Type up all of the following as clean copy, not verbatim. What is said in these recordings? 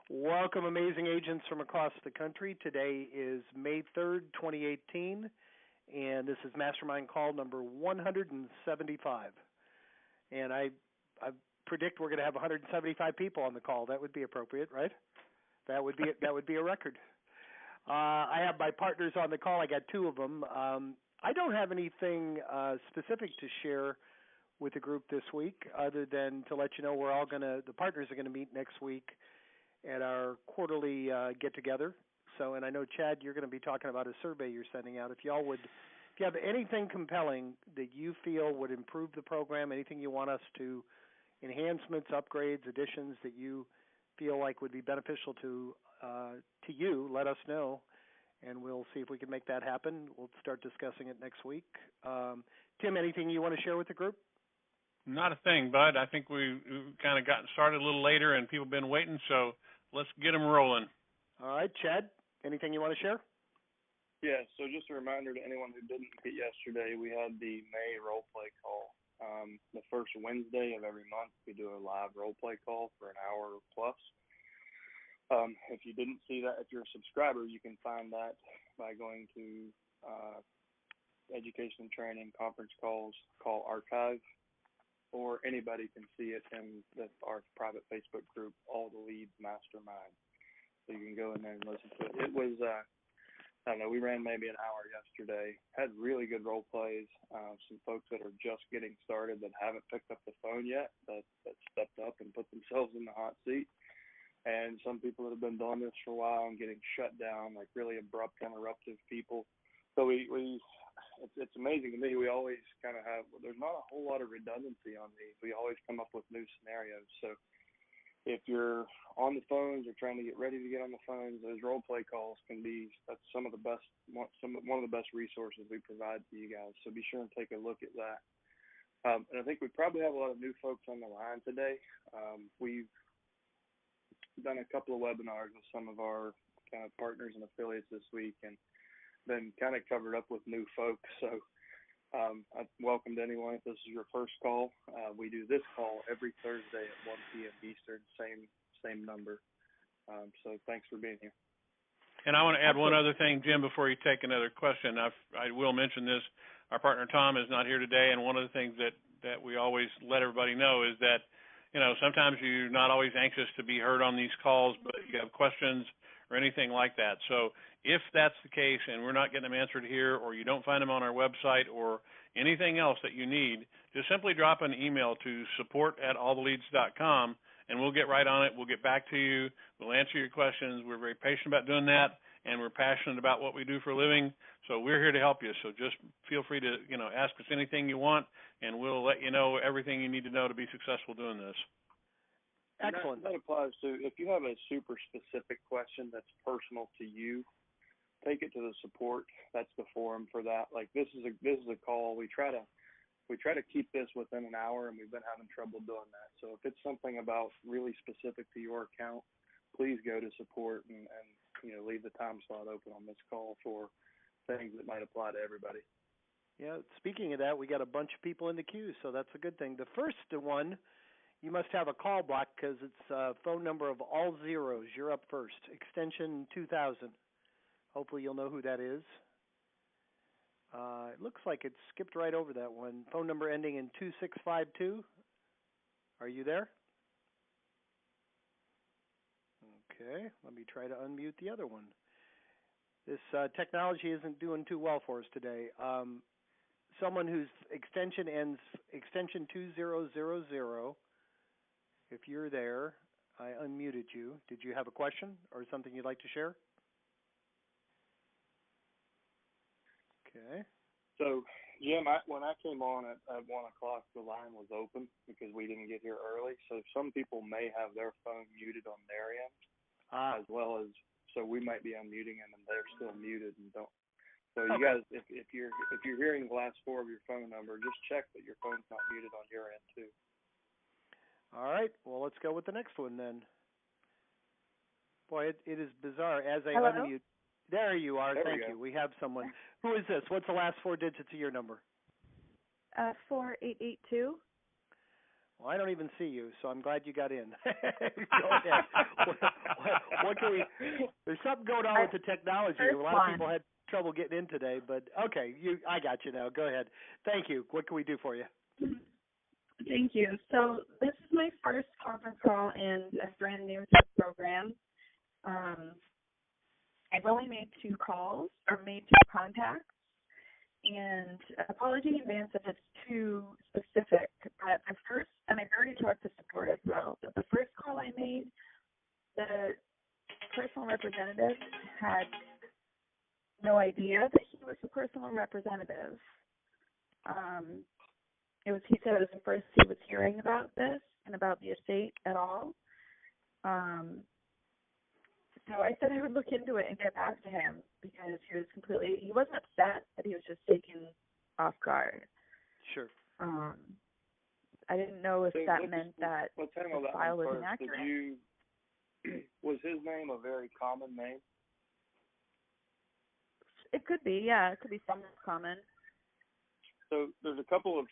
Welcome, amazing agents from across the country. Today is May 3rd, 2018, and this is Mastermind call number 175. And I predict we're going to have 175 people on the call. That would be appropriate, right? That would be a record. I have my partners on the call. I got two of them. I don't have anything specific to share with the group this week, other than to let you know the partners are going to meet next week at our quarterly get-together. So, and I know, Chad, you're going to be talking about a survey you're sending out. If you have anything compelling that you feel would improve the program, anything you want us to, enhancements, upgrades, additions that you feel like would be beneficial to you, let us know, and we'll see if we can make that happen. We'll start discussing it next week. Tim, anything you want to share with the group? Not a thing, Bud. I think we kind of gotten started a little later, and people have been waiting, so let's get them rolling. All right, Chad, anything you want to share? Yeah, so just a reminder to anyone who didn't get yesterday, we had the May role play call. The first Wednesday of every month, we do a live role play call for an hour plus. If you didn't see that, if you're a subscriber, you can find that by going to Education and Training Conference Calls, Call Archive, or anybody can see it in our private Facebook group, All the Leads Mastermind. So you can go in there and listen to it. It was, I don't know, we ran maybe an hour yesterday, had really good role plays, some folks that are just getting started that haven't picked up the phone yet, that stepped up and put themselves in the hot seat. And some people that have been doing this for a while and getting shut down, like really abrupt, interruptive people. So it's amazing to me. We always kind of there's not a whole lot of redundancy on these. We always come up with new scenarios. So if you're on the phones or trying to get ready to get on the phones, those role play calls that's one of the best resources we provide to you guys. So be sure and take a look at that. And I think we probably have a lot of new folks on the line today. We've done a couple of webinars with some of our kind of partners and affiliates this week, and been kind of covered up with new folks. So I welcome to anyone if this is your first call. We do this call every Thursday at 1 p.m. Eastern, same number. So thanks for being here. And I want to add one other thing, Jim, before you take another question. I will mention this. Our partner Tom is not here today, and one of the things that we always let everybody know is that, sometimes you're not always anxious to be heard on these calls, but you have questions or anything like that. So if that's the case and we're not getting them answered here, or you don't find them on our website, or anything else that you need, just simply drop an email to support@alltheleads.com, and we'll get right on it. We'll get back to you. We'll answer your questions. We're very patient about doing that, and we're passionate about what we do for a living. So we're here to help you. So just feel free to, ask us anything you want, and we'll let you know everything you need to know to be successful doing this. Excellent. That applies to if you have a super specific question that's personal to you, take it to the support. That's the forum for that. Like this is a call. We try to keep this within an hour, and we've been having trouble doing that. So if it's something about really specific to your account, please go to support and leave the time slot open on this call for things that might apply to everybody. Yeah, speaking of that, we got a bunch of people in the queue, so that's a good thing. The first one, you must have a call block because it's a phone number of all zeros. You're up first, extension 2000. Hopefully you'll know who that is. It looks like it skipped right over that one. Phone number ending in 2652. Are you there? Okay, let me try to unmute the other one. This technology isn't doing too well for us today. Someone whose extension ends extension 2000. If you're there, I unmuted you. Did you have a question or something you'd like to share? Okay. So, Jim, when I came on at 1 o'clock, the line was open because we didn't get here early. So some people may have their phone muted on their end, as well as, so we might be unmuting them and they're still muted and don't. So you guys, if you're hearing the last four of your phone number, just check that your phone's not muted on your end too. All right. Well, let's go with the next one then. Boy, it is bizarre. As I unmute, there you are. Thank you. We have someone. Who is this? What's the last four digits of your number? 4882. Well, I don't even see you, so I'm glad you got in. Go ahead. What can we? There's something going on with the technology. A lot of people had trouble getting in today, but okay, I got you now. Go ahead. Thank you. What can we do for you? Thank you. So this is my first conference call, and I'm brand new to the program. I've only made 2 calls or made 2 contacts, and apology in advance if it's too specific. But the first, and I've already talked to support as well, but the first call I made, the personal representative had no idea that he was the personal representative. He said it was the first he was hearing about this and about the estate at all. So I said I would look into it and get back to him because he wasn't upset, but he was just taken off guard. Sure. I didn't know if that meant that the file was inaccurate. Was his name a very common name? It could be, yeah. It could be somewhat common. So there's a couple of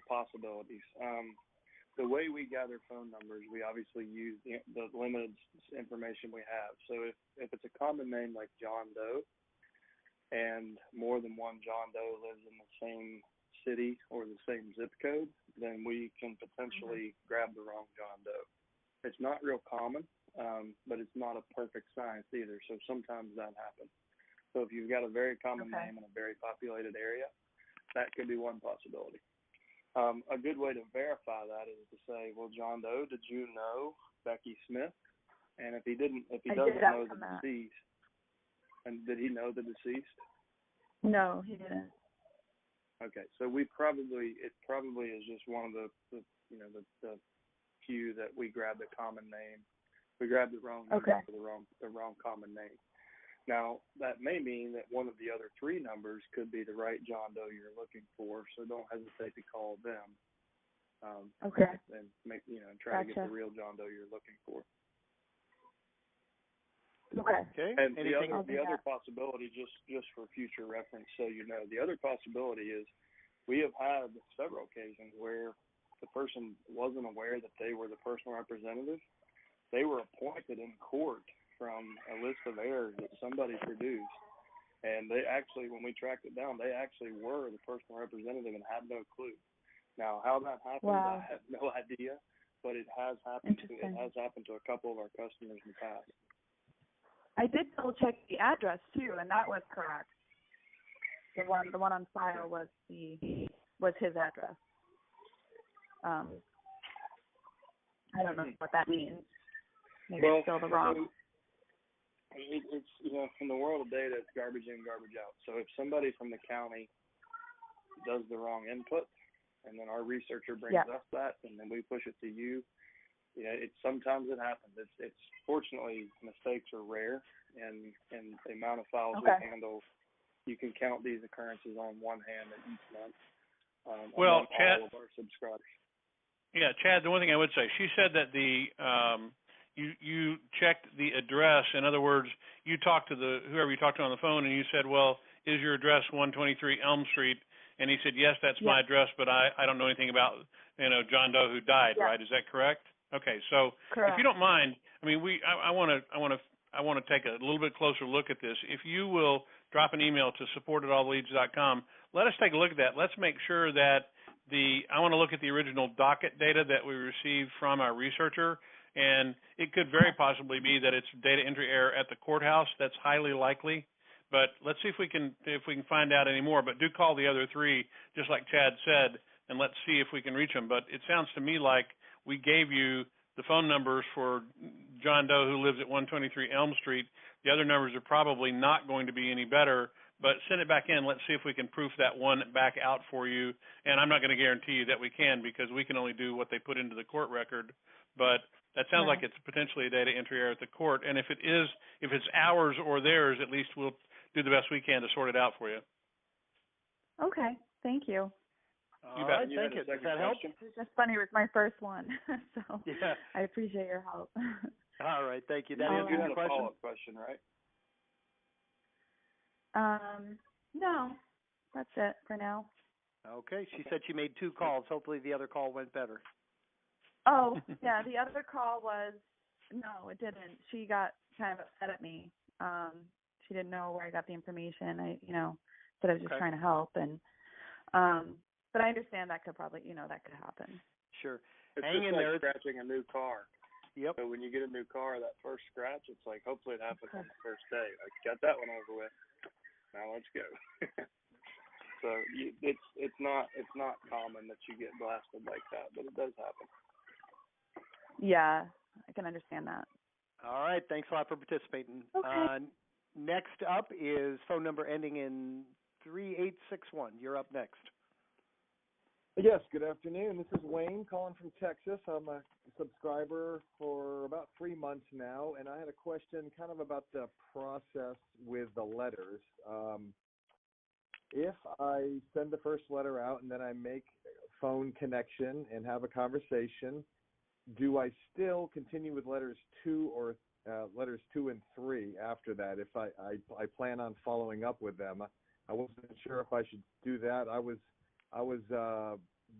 possibilities. The way we gather phone numbers, we obviously use the limited information we have. So if it's a common name like John Doe, and more than one John Doe lives in the same city or the same zip code, then we can potentially grab the wrong John Doe. It's not real common, but it's not a perfect science either. So sometimes that happens. So if you've got a very common name in a very populated area, that could be one possibility. A good way to verify that is to say, well, John Doe, did you know Becky Smith? And if he doesn't know the deceased, and did he know the deceased? No, he didn't. Okay, so it probably is just one of the few that we grabbed a common name. We grabbed the wrong number for the wrong common name. Now, that may mean that one of the other 3 numbers could be the right John Doe you're looking for, so don't hesitate to call them. And try to get the real John Doe you're looking for. Okay. And the other possibility, just for future reference, so you know, the other possibility is we have had several occasions where the person wasn't aware that they were the personal representative. They were appointed in court from a list of heirs that somebody produced, and they actually, when we tracked it down, they actually were the personal representative and had no clue. Now, how that happened, I have no idea, but it has happened. It has happened to a couple of our customers in the past. I did double check the address too, and that was correct. The one on file was his address. I don't know what that means. Maybe it's still the wrong. It's in the world of data, it's garbage in, garbage out. So if somebody from the county does the wrong input, and then our researcher brings us that, and then we push it to you, sometimes it happens. It's fortunately, mistakes are rare, and the amount of files we handle, you can count these occurrences on one hand at each month. Chad, all of our subscribers. Yeah, Chad. The one thing I would say, she said that you checked the address. In other words, you talked to whoever you talked to on the phone, and you said, well, is your address 123 Elm Street? And he said, yes, that's my address, but I don't know anything about, John Doe who died, right? Is that correct? Okay, so if you don't mind, I want to take a little bit closer look at this. If you will drop an email to support@allleads.com, let us take a look at that. Let's make sure that I want to look at the original docket data that we received from our researcher. And it could very possibly be that it's data entry error at the courthouse. That's highly likely. But let's see if we can find out any more. But do call the other 3, just like Chad said, and let's see if we can reach them. But it sounds to me like we gave you the phone numbers for John Doe who lives at 123 Elm Street. The other numbers are probably not going to be any better. But send it back in. Let's see if we can proof that one back out for you. And I'm not going to guarantee you that we can, because we can only do what they put into the court record. But that sounds like it's potentially a data entry error at the court. And if it's ours or theirs, at least we'll do the best we can to sort it out for you. Okay. Thank you. You bet. Thank you. Does that help? It's just funny. It was my first one, so I appreciate your help. All right. Thank you. That answers your question? Follow-up question, right? No, that's it for now. Okay. She said she made 2 calls. Hopefully the other call went better. Oh, yeah. The other call was No, it didn't. She got kind of upset at me. She didn't know where I got the information. I said I was just trying to help, and but I understand that could probably, that could happen. Sure. It's Hang just in like there. scratching a new car. Yep. So when you get a new car, that first scratch, it's like, hopefully it happens on the first day. Like, got that one over with. Now let's go. So it's not common that you get blasted like that, but it does happen. Yeah, I can understand that. All right. Thanks a lot for participating. Okay. Next up is phone number ending in 3861. You're up next. Yes, good afternoon. This is Wayne calling from Texas. I'm a subscriber for about 3 months now, and I had a question kind of about the process with the letters. If I send the first letter out and then I make a phone connection and have a conversation, do I still continue with letters 2 and 3 after that if I plan on following up with them? I wasn't sure if I should do that. I was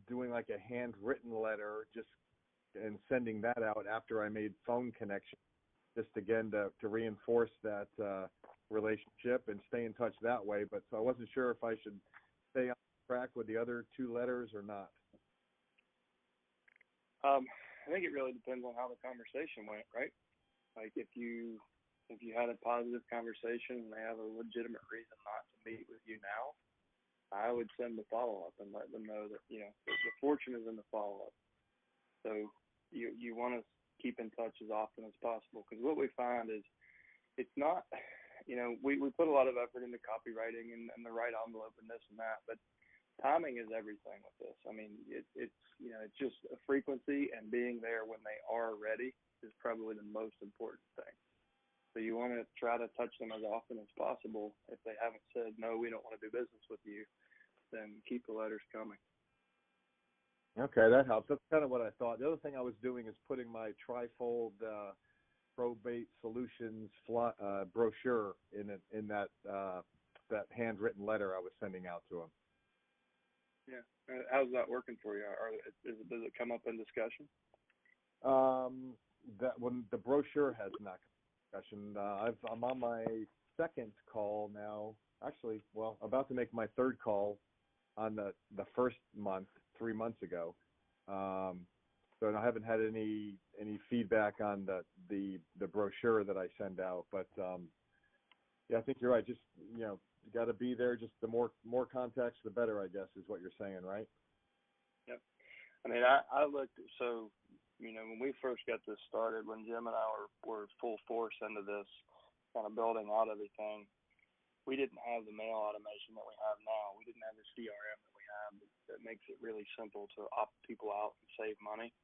doing like a handwritten letter and sending that out after I made phone connection, just again to reinforce that relationship and stay in touch that way. But so I wasn't sure if I should stay on track with the other 2 letters or not. I think it really depends on how the conversation went, right? Like if you had a positive conversation and they have a legitimate reason not to meet with you now, I would send the follow-up and let them know that, the fortune is in the follow-up. So you want to keep in touch as often as possible, because what we find is it's not, we put a lot of effort into copywriting and the right envelope and this and that, but timing is everything with this. I mean, it's just a frequency, and being there when they are ready is probably the most important thing. So you want to try to touch them as often as possible. If they haven't said, no, we don't want to do business with you, then keep the letters coming. Okay, that helps. That's kind of what I thought. The other thing I was doing is putting my trifold probate solutions brochure in that handwritten letter I was sending out to them. Yeah. How's that working for you? Does it come up in discussion? That when the brochure has not come in discussion. I'm on my second call now. Actually, about to make my third call on the first month 3 months ago. So I haven't had any feedback on the brochure that I send out. But I think you're right. Just you got to be there. Just the more contacts, the better, I guess, is what you're saying, right? Yep. I mean, I looked. So when we first got this started, when Jim and I were full force into this, kind of building out everything, we didn't have the mail automation that we have now. We didn't have the CRM that we have that makes it really simple to opt people out and save money.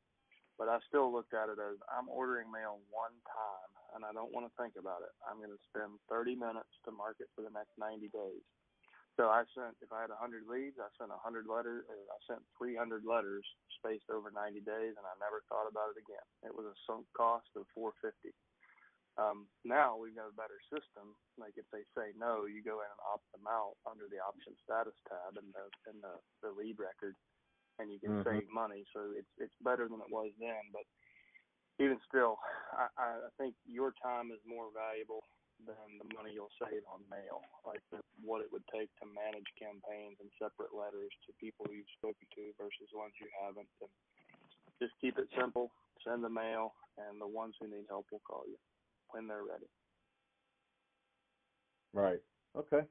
But I still looked at it as I'm ordering mail one time, and I don't want to think about it. I'm going to spend 30 minutes to market for the next 90 days. So if I had 100 leads, I sent 100 letters. I sent 300 letters spaced over 90 days, and I never thought about it again. It was a sunk cost of $450. Now we've got a better system. Like if they say no, you go in and opt them out under the option status tab in the lead record, and you can save money. So it's better than it was then. But even still, I think your time is more valuable than the money you'll save on mail. Like what it would take to manage campaigns and separate letters to people you've spoken to versus ones you haven't. And just keep it simple. Send the mail, and the ones who need help will call you when they're ready. Right. Okay.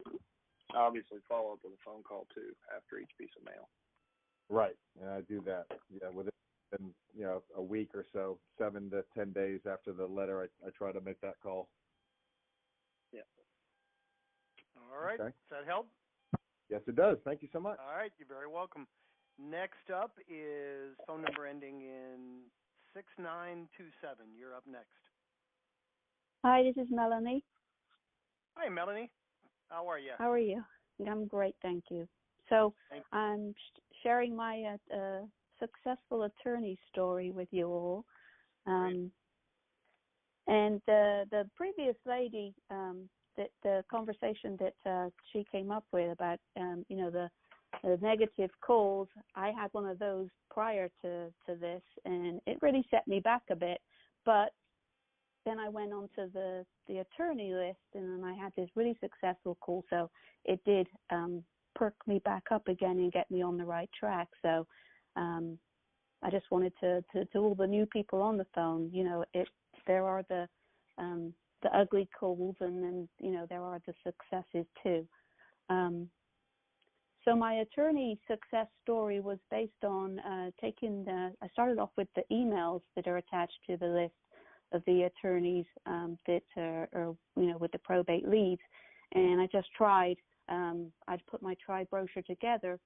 Obviously, follow up with a phone call too after each piece of mail. Right. And I do that. Yeah, within a week or so, 7 to 10 days after the letter, I try to make that call. Yeah. All right. Okay. Does that help? Yes, it does. Thank you so much. All right. You're very welcome. Next up is phone number ending in 6927. You're up next. Hi, this is Melanie. Hi, Melanie. How are you? How are you? I'm great, thank you. So I'm sharing my successful attorney story with you all. And the previous lady, the conversation that she came up with about, the negative calls, I had one of those prior to this, and it really set me back a bit. But then I went on to the attorney list, and then I had this really successful call. So it did perk me back up again and get me on the right track. So I just wanted to all the new people on the phone, there are the ugly calls, and then there are the successes too. So my attorney success story was based on I started off with the emails that are attached to the list of the attorneys that are with the probate leads, and I just tried. I'd put my try brochure together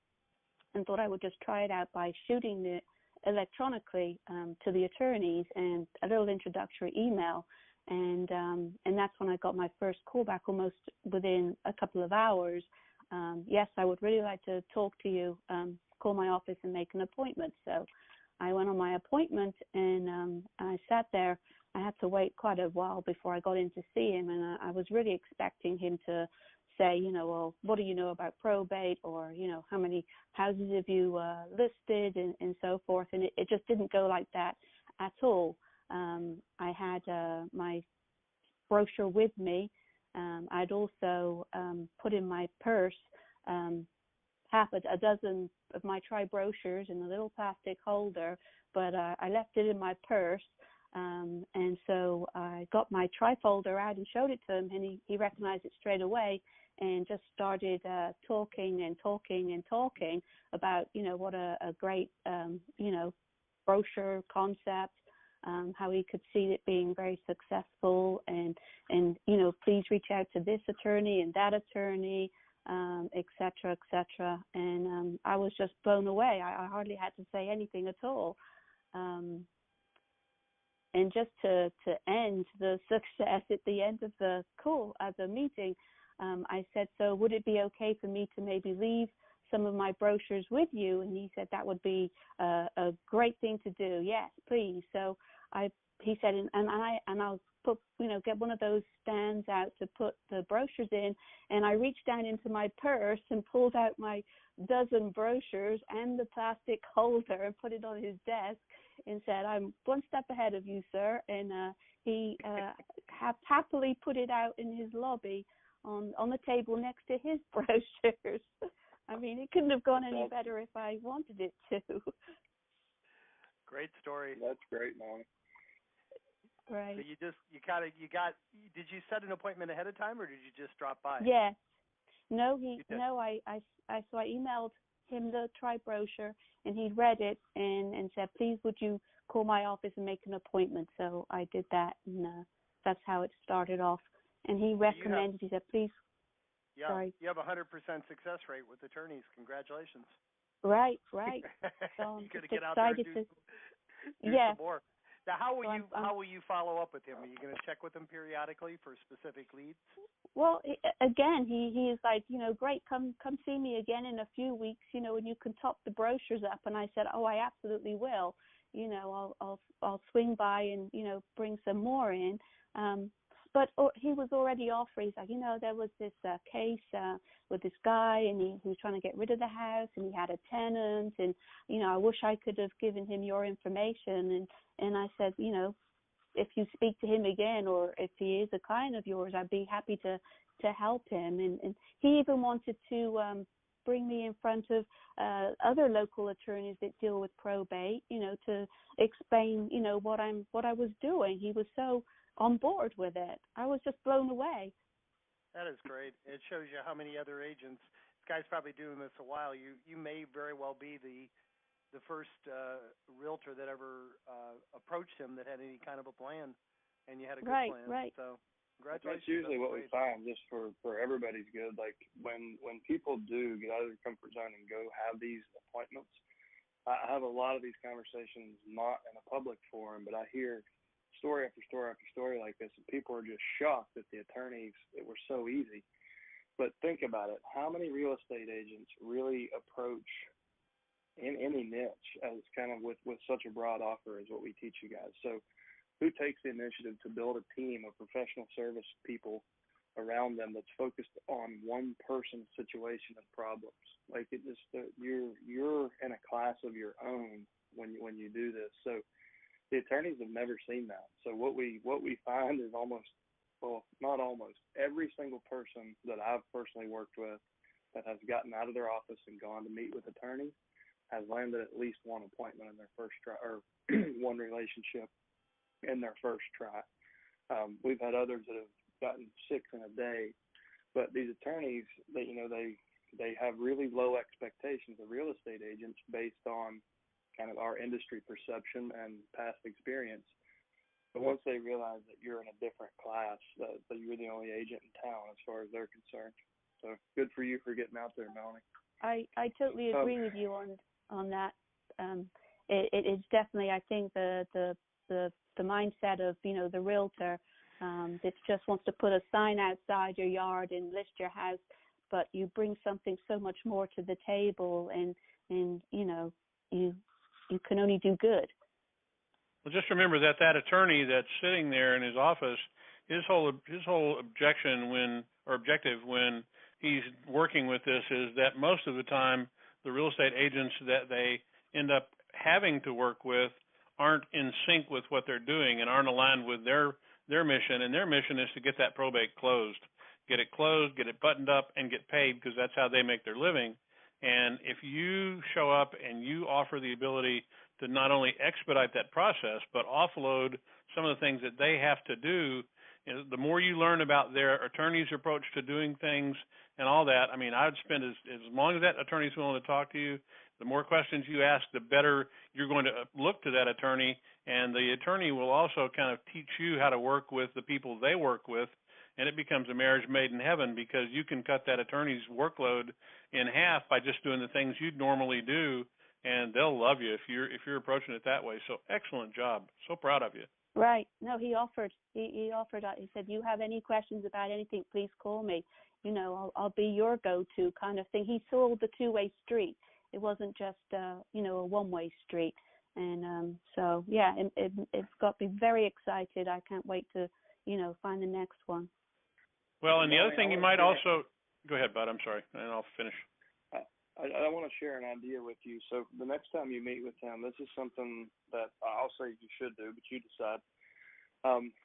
and thought I would just try it out by shooting it electronically to the attorneys and a little introductory email, and that's when I got my first call back almost within a couple of hours. Yes, I would really like to talk to you. Call my office and make an appointment. So I went on my appointment, and I sat there. I had to wait quite a while before I got in to see him, and I was really expecting him to say, well, what do you know about probate, or, how many houses have you listed, and so forth. And it just didn't go like that at all. I had my brochure with me. I'd also put in my purse half a dozen of my try brochures in a little plastic holder, but I left it in my purse. And so I got my try folder out and showed it to him, and he recognized it straight away and just started talking about, what a great, brochure concept, how he could see it being very successful, and please reach out to this attorney and that attorney, et cetera, et cetera. And I was just blown away. I hardly had to say anything at all. And just to end the success at the end of the call, the meeting, I said, so would it be okay for me to maybe leave some of my brochures with you? And he said that would be a great thing to do. Yes, please. So he said, and I'll put, get one of those stands out to put the brochures in. And I reached down into my purse and pulled out my dozen brochures and the plastic holder and put it on his desk and said, I'm one step ahead of you, sir. And he happily put it out in his lobby on the table next to his brochures. I mean, it couldn't have gone any better if I wanted it to. Great story. That's great, Molly. Right. So did you set an appointment ahead of time, or did you just drop by? Yes. No, I emailed him the try brochure, and he read it and said, please would you call my office and make an appointment. So I did that, and that's how it started off. And he recommended, he said, please. Yeah, sorry. You have a 100% success rate with attorneys. Congratulations. Right. You So got to get out there and do some more. Now, how will you follow up with him? Are you going to check with him periodically for specific leads? Well, again, he is like, great, come see me again in a few weeks, and you can top the brochures up. And I said, oh, I absolutely will. I'll swing by and bring some more in. But he was already offered. He's like, there was this case with this guy, and he was trying to get rid of the house, and he had a tenant, and I wish I could have given him your information. And I said, if you speak to him again, or if he is a client of yours, I'd be happy to help him. And he even wanted to bring me in front of other local attorneys that deal with probate, to explain, what I was doing. He was so on board with it. I was just blown away. That is great. It shows you how many other agents. This guy's probably doing this a while. You may very well be the first realtor that ever approached him that had any kind of a plan, and you had a good plan. Right. So congratulations. That's usually what we find, just for everybody's good. Like when people do get out of their comfort zone and go have these appointments, I have a lot of these conversations not in a public forum, but I hear story after story after story like this, and people are just shocked that the attorneys, it were so easy. But think about it. How many real estate agents really approach in any niche as kind of with such a broad offer as what we teach you guys? So who takes the initiative to build a team of professional service people around them that's focused on one person's situation and problems? Like it just, you're in a class of your own when you do this. So the attorneys have never seen that. So what we find is not almost, every single person that I've personally worked with that has gotten out of their office and gone to meet with attorneys has landed at least one appointment in their first try, or one relationship in their first try. We've had others that have gotten 6 in a day, but these attorneys, they have really low expectations of real estate agents based on kind of our industry perception and past experience. But once they realize that you're in a different class, that you're the only agent in town as far as they're concerned. So good for you for getting out there, Melanie. I totally agree with you on that. It is definitely, I think, the mindset of, the realtor that just wants to put a sign outside your yard and list your house, but you bring something so much more to the table, and you can only do good. Well, just remember that attorney that's sitting there in his office, his whole objective when he's working with this is that most of the time the real estate agents that they end up having to work with aren't in sync with what they're doing and aren't aligned with their mission, and their mission is to get that probate closed, get it buttoned up, and get paid, because that's how they make their living. And if you show up and you offer the ability to not only expedite that process, but offload some of the things that they have to do, the more you learn about their attorney's approach to doing things and all that, I mean, I would spend as long as that attorney's willing to talk to you, the more questions you ask, the better you're going to look to that attorney, and the attorney will also kind of teach you how to work with the people they work with, and it becomes a marriage made in heaven, because you can cut that attorney's workload in half by just doing the things you'd normally do, and they'll love you if you're approaching it that way. So excellent job. So proud of you. Right. No, he offered. He said, "You have any questions about anything, please call me. I'll be your go-to," kind of thing. He sold the two-way street. It wasn't just a one-way street. And so yeah, it's got me very excited. I can't wait to find the next one. Well, and the other thing you might also go ahead, Bud. I'm sorry, and I'll finish. I want to share an idea with you. So the next time you meet with him, this is something that I'll say you should do, but you decide.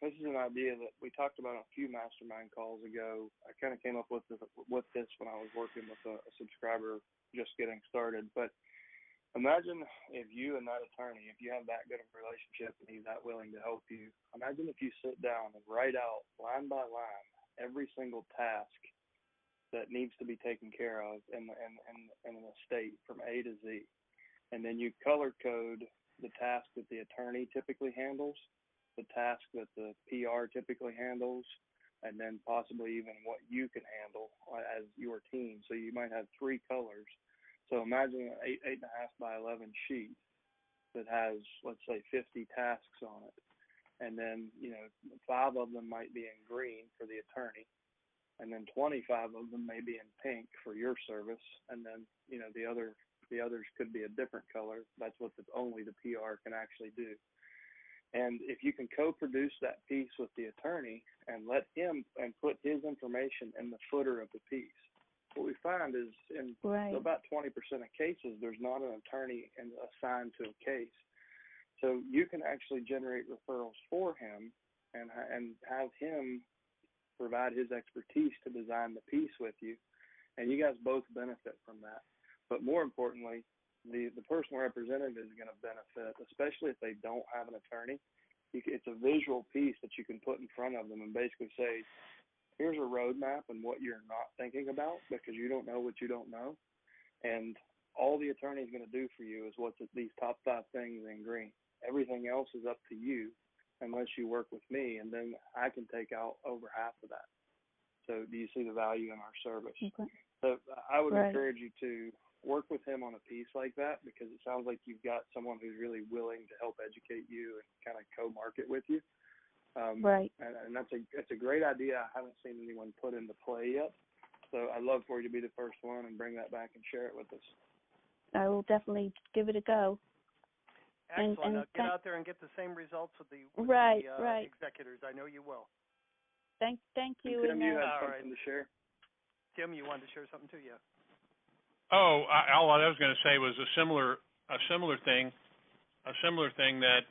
This is an idea that we talked about a few mastermind calls ago. I kind of came up with this when I was working with a subscriber just getting started. But imagine if you and that attorney, if you have that good of a relationship and he's that willing to help you, imagine if you sit down and write out line by line every single task that needs to be taken care of in an estate from A to Z. And then you color code the task that the attorney typically handles, the task that the PR typically handles, and then possibly even what you can handle as your team. So you might have 3 colors. So imagine an 8.5 by 11 sheet that has, let's say, 50 tasks on it. And then, 5 of them might be in green for the attorney, and then 25 of them may be in pink for your service, and then, the others could be a different color. That's what only the PR can actually do. And if you can co-produce that piece with the attorney and let him and put his information in the footer of the piece, what we find is in about 20% of cases, there's not an attorney assigned to a case. So you can actually generate referrals for him and have him provide his expertise to design the piece with you, and you guys both benefit from that. But more importantly, the personal representative is going to benefit, especially if they don't have an attorney. It's a visual piece that you can put in front of them and basically say, here's a roadmap and what you're not thinking about because you don't know what you don't know. And all the attorney is going to do for you is what's these top 5 things in green. Everything else is up to you unless you work with me, and then I can take out over half of that. So do you see the value in our service? Okay. So I would encourage you to work with him on a piece like that, because it sounds like you've got someone who's really willing to help educate you and kind of co-market with you. And that's a great idea. I haven't seen anyone put into play yet. So I'd love for you to be the first one and bring that back and share it with us. I will definitely give it a go. Excellent. And get out there and get the same results with the executors. I know you will. Thank you. Tim, you had something to share? Tim, you wanted to share something too? Yeah. Oh, all I was going to say was a similar thing that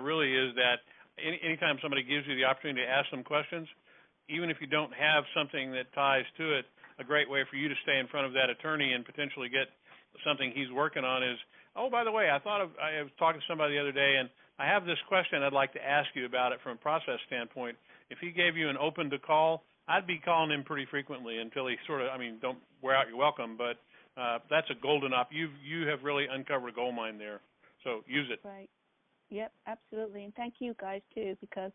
really is that anytime somebody gives you the opportunity to ask some questions, even if you don't have something that ties to it, a great way for you to stay in front of that attorney and potentially get something he's working on is, oh, by the way, I was talking to somebody the other day, and I have this question I'd like to ask you about it from a process standpoint. If he gave you an open to call, I'd be calling him pretty frequently until he sort of, don't wear out your welcome, but that's a golden op. You have really uncovered a gold mine there, so use it. Right. Yep, absolutely. And thank you guys, too, because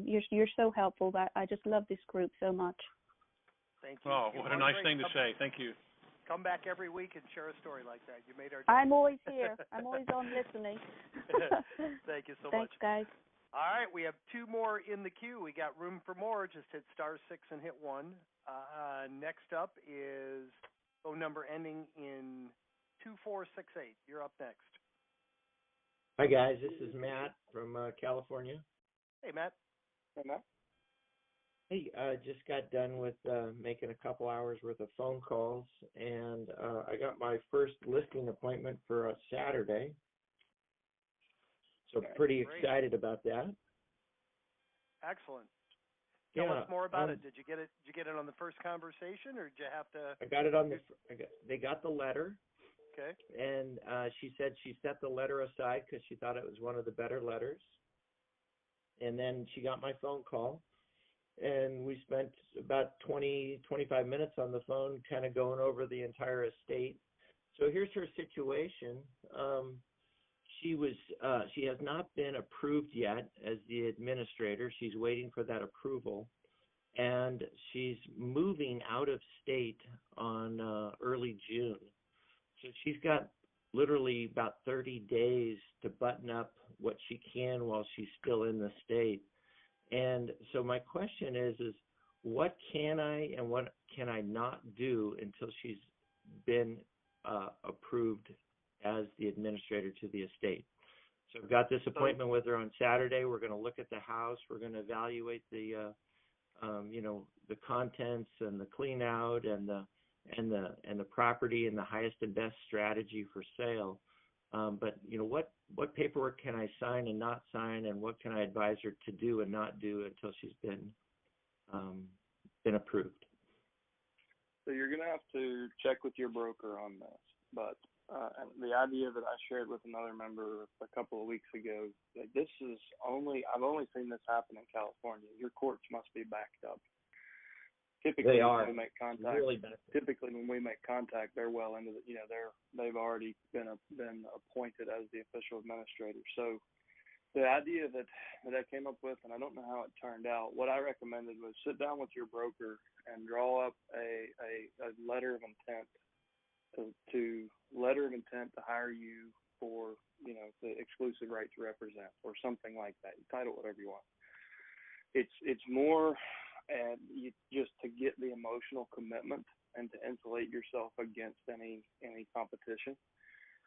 you're so helpful. I just love this group so much. Thank you. Oh, what a nice thing to say. Thank you. Come back every week and share a story like that. You made our day. I'm always here. I'm always on listening. Thank you so much. Thanks, guys. All right, we have two more in the queue. We got room for more. Just hit *6 and hit 1. Next up is phone number ending in 2468. You're up next. Hi, guys. This is Matt from California. Hey, Matt. Hey, Matt. Hey, just got done with making a couple hours worth of phone calls, and I got my first listing appointment for a Saturday. So pretty excited about that. Excellent. Tell us more about it. Did you get it on the first conversation, or did you have to? I got it on they got the letter. Okay. And she said she set the letter aside because she thought it was one of the better letters. And then she got my phone call, and we spent about 20-25 minutes on the phone kind of going over the entire estate. So here's her situation. She has not been approved yet as the administrator. She's waiting for that approval. And she's moving out of state on early June. So she's got literally about 30 days to button up what she can while she's still in the state. And so my question is what can I and what can I not do until she's been approved as the administrator to the estate? So I've got this appointment with her on Saturday. We're going to look at the house. We're going to evaluate the contents and the clean out and the property and the highest and best strategy for sale. But what paperwork can I sign and not sign, and what can I advise her to do and not do until she's been approved? So you're going to have to check with your broker on this. But the idea that I shared with another member a couple of weeks ago, that I've only seen this happen in California. Your courts must be backed up. Typically, when we make contact, they're well into they've already been appointed as the official administrator. So the idea that I came up with, and I don't know how it turned out, what I recommended was sit down with your broker and draw up a letter of intent to hire you for the exclusive right to represent or something like that. You title whatever you want. It's more. And just to get the emotional commitment and to insulate yourself against any competition.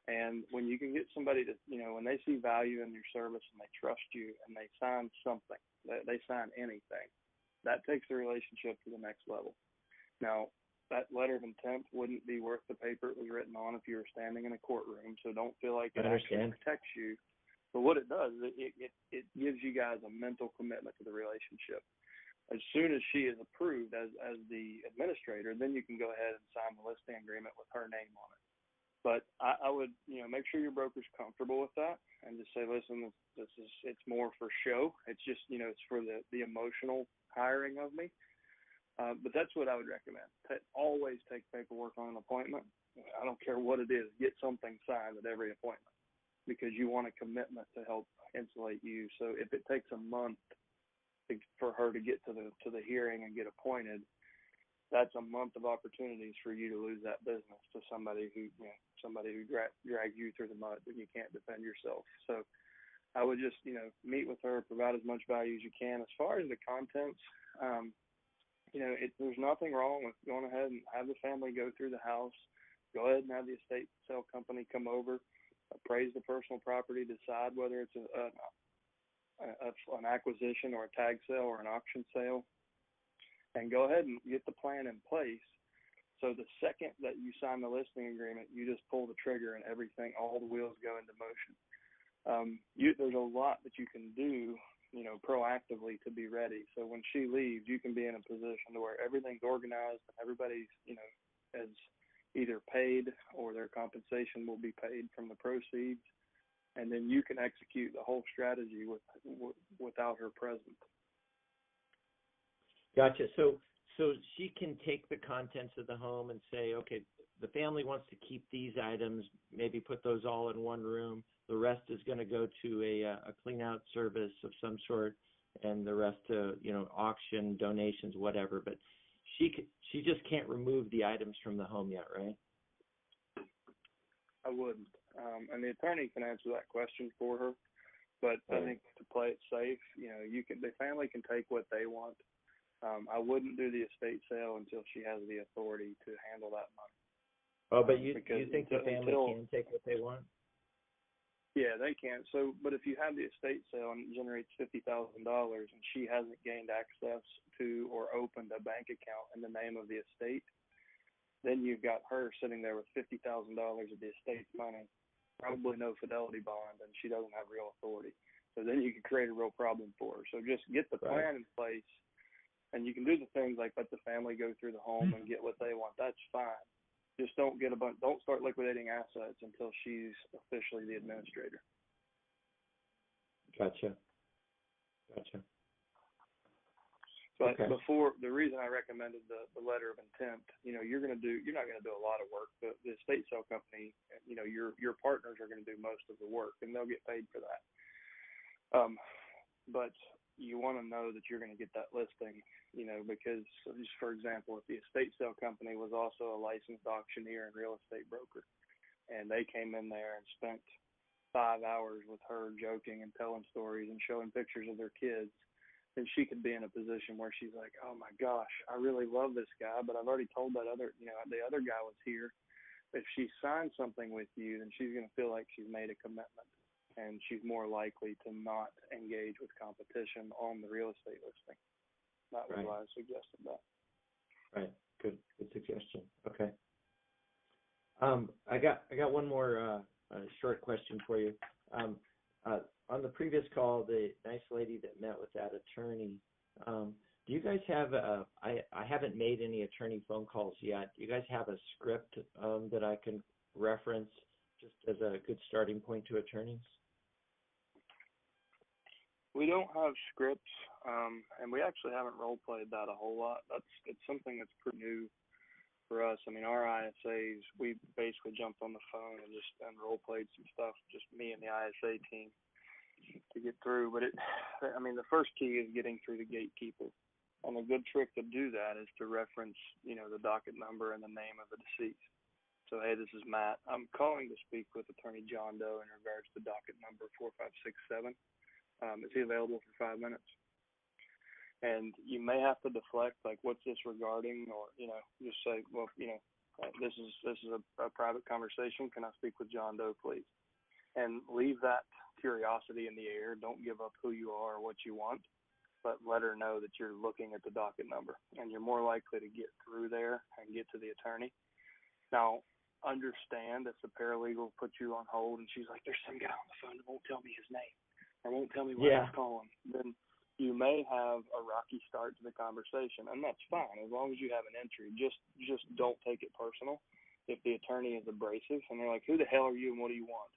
And when you can get somebody to, when they see value in your service and they trust you and they sign something, they sign anything, that takes the relationship to the next level. Now, that letter of intent wouldn't be worth the paper it was written on if you were standing in a courtroom, so don't feel like it actually protects you. But what it does, it gives you guys a mental commitment to the relationship. As soon as she is approved as the administrator, then you can go ahead and sign the listing agreement with her name on it. But I would, make sure your broker's comfortable with that and just say, listen, it's more for show. It's just, it's for the emotional hiring of me. But that's what I would recommend. Always take paperwork on an appointment. I don't care what it is. Get something signed at every appointment because you want a commitment to help insulate you. So if it takes a month for her to get to the hearing and get appointed, that's a month of opportunities for you to lose that business to somebody who drags you through the mud when you can't defend yourself. So I would just meet with her, provide as much value as you can. As far as the contents, there's nothing wrong with going ahead and have the family go through the house, go ahead and have the estate sale company come over, appraise the personal property, decide whether it's an acquisition or a tag sale or an auction sale, and go ahead and get the plan in place. So the second that you sign the listing agreement, you just pull the trigger and everything, all the wheels go into motion. there's a lot that you can do, proactively to be ready. So when she leaves, you can be in a position to where everything's organized and everybody's, has either paid or their compensation will be paid from the proceeds, and then you can execute the whole strategy without her present. Gotcha. So she can take the contents of the home and say, okay, the family wants to keep these items, maybe put those all in one room. The rest is going to go to a clean out service of some sort, and the rest to, auction, donations, whatever. But she just can't remove the items from the home yet, right? I wouldn't. And the attorney can answer that question for her. But I think to play it safe, the family can take what they want. I wouldn't do the estate sale until she has the authority to handle that money. Oh, but you think the family can take what they want? Yeah, they can. So, but if you have the estate sale and it generates $50,000 and she hasn't gained access to or opened a bank account in the name of the estate, then you've got her sitting there with $50,000 of the estate's money, probably no fidelity bond, and she doesn't have real authority. So then you can create a real problem for her. So just get the plan in place, and you can do the things like let the family go through the home and get what they want. That's fine. Just don't start liquidating assets until she's officially the administrator. Gotcha. But before, the reason I recommended the letter of intent, you're not going to do a lot of work. The estate sale company, your partners are going to do most of the work, and they'll get paid for that. But you want to know that you're going to get that listing, because just for example, if the estate sale company was also a licensed auctioneer and real estate broker, and they came in there and spent 5 hours with her joking and telling stories and showing pictures of their kids, then she could be in a position where she's like, oh my gosh, I really love this guy, but I've already told that the other guy was here. If she signs something with you, then she's going to feel like she's made a commitment, and she's more likely to not engage with competition on the real estate listing. That was why I suggested that. Right. Good suggestion. Okay. I got one more short question for you. On the previous call, the nice lady that met with that attorney, do you guys have I haven't made any attorney phone calls yet. Do you guys have a script that I can reference just as a good starting point to attorneys? We don't have scripts, and we actually haven't role-played that a whole lot. It's something that's pretty new for us. I mean, our ISAs, we basically jumped on the phone and role-played some stuff, just me and the ISA team, to get through. But the first key is getting through the gatekeeper. And a good trick to do that is to reference, the docket number and the name of the deceased. So, hey, this is Matt. I'm calling to speak with Attorney John Doe in regards to docket number 4567. Is he available for 5 minutes? And you may have to deflect, like, what's this regarding? Or, just say, well, this is a private conversation. Can I speak with John Doe, please? And leave that curiosity in the air. Don't give up who you are or what you want, but let her know that you're looking at the docket number, and you're more likely to get through there and get to the attorney. Now, understand if the paralegal puts you on hold and she's like, there's some guy on the phone that won't tell me his name or won't tell me what I'm calling, then you may have a rocky start to the conversation, and that's fine as long as you have an entry. Just don't take it personal. If the attorney is abrasive and they're like, who the hell are you and what do you want?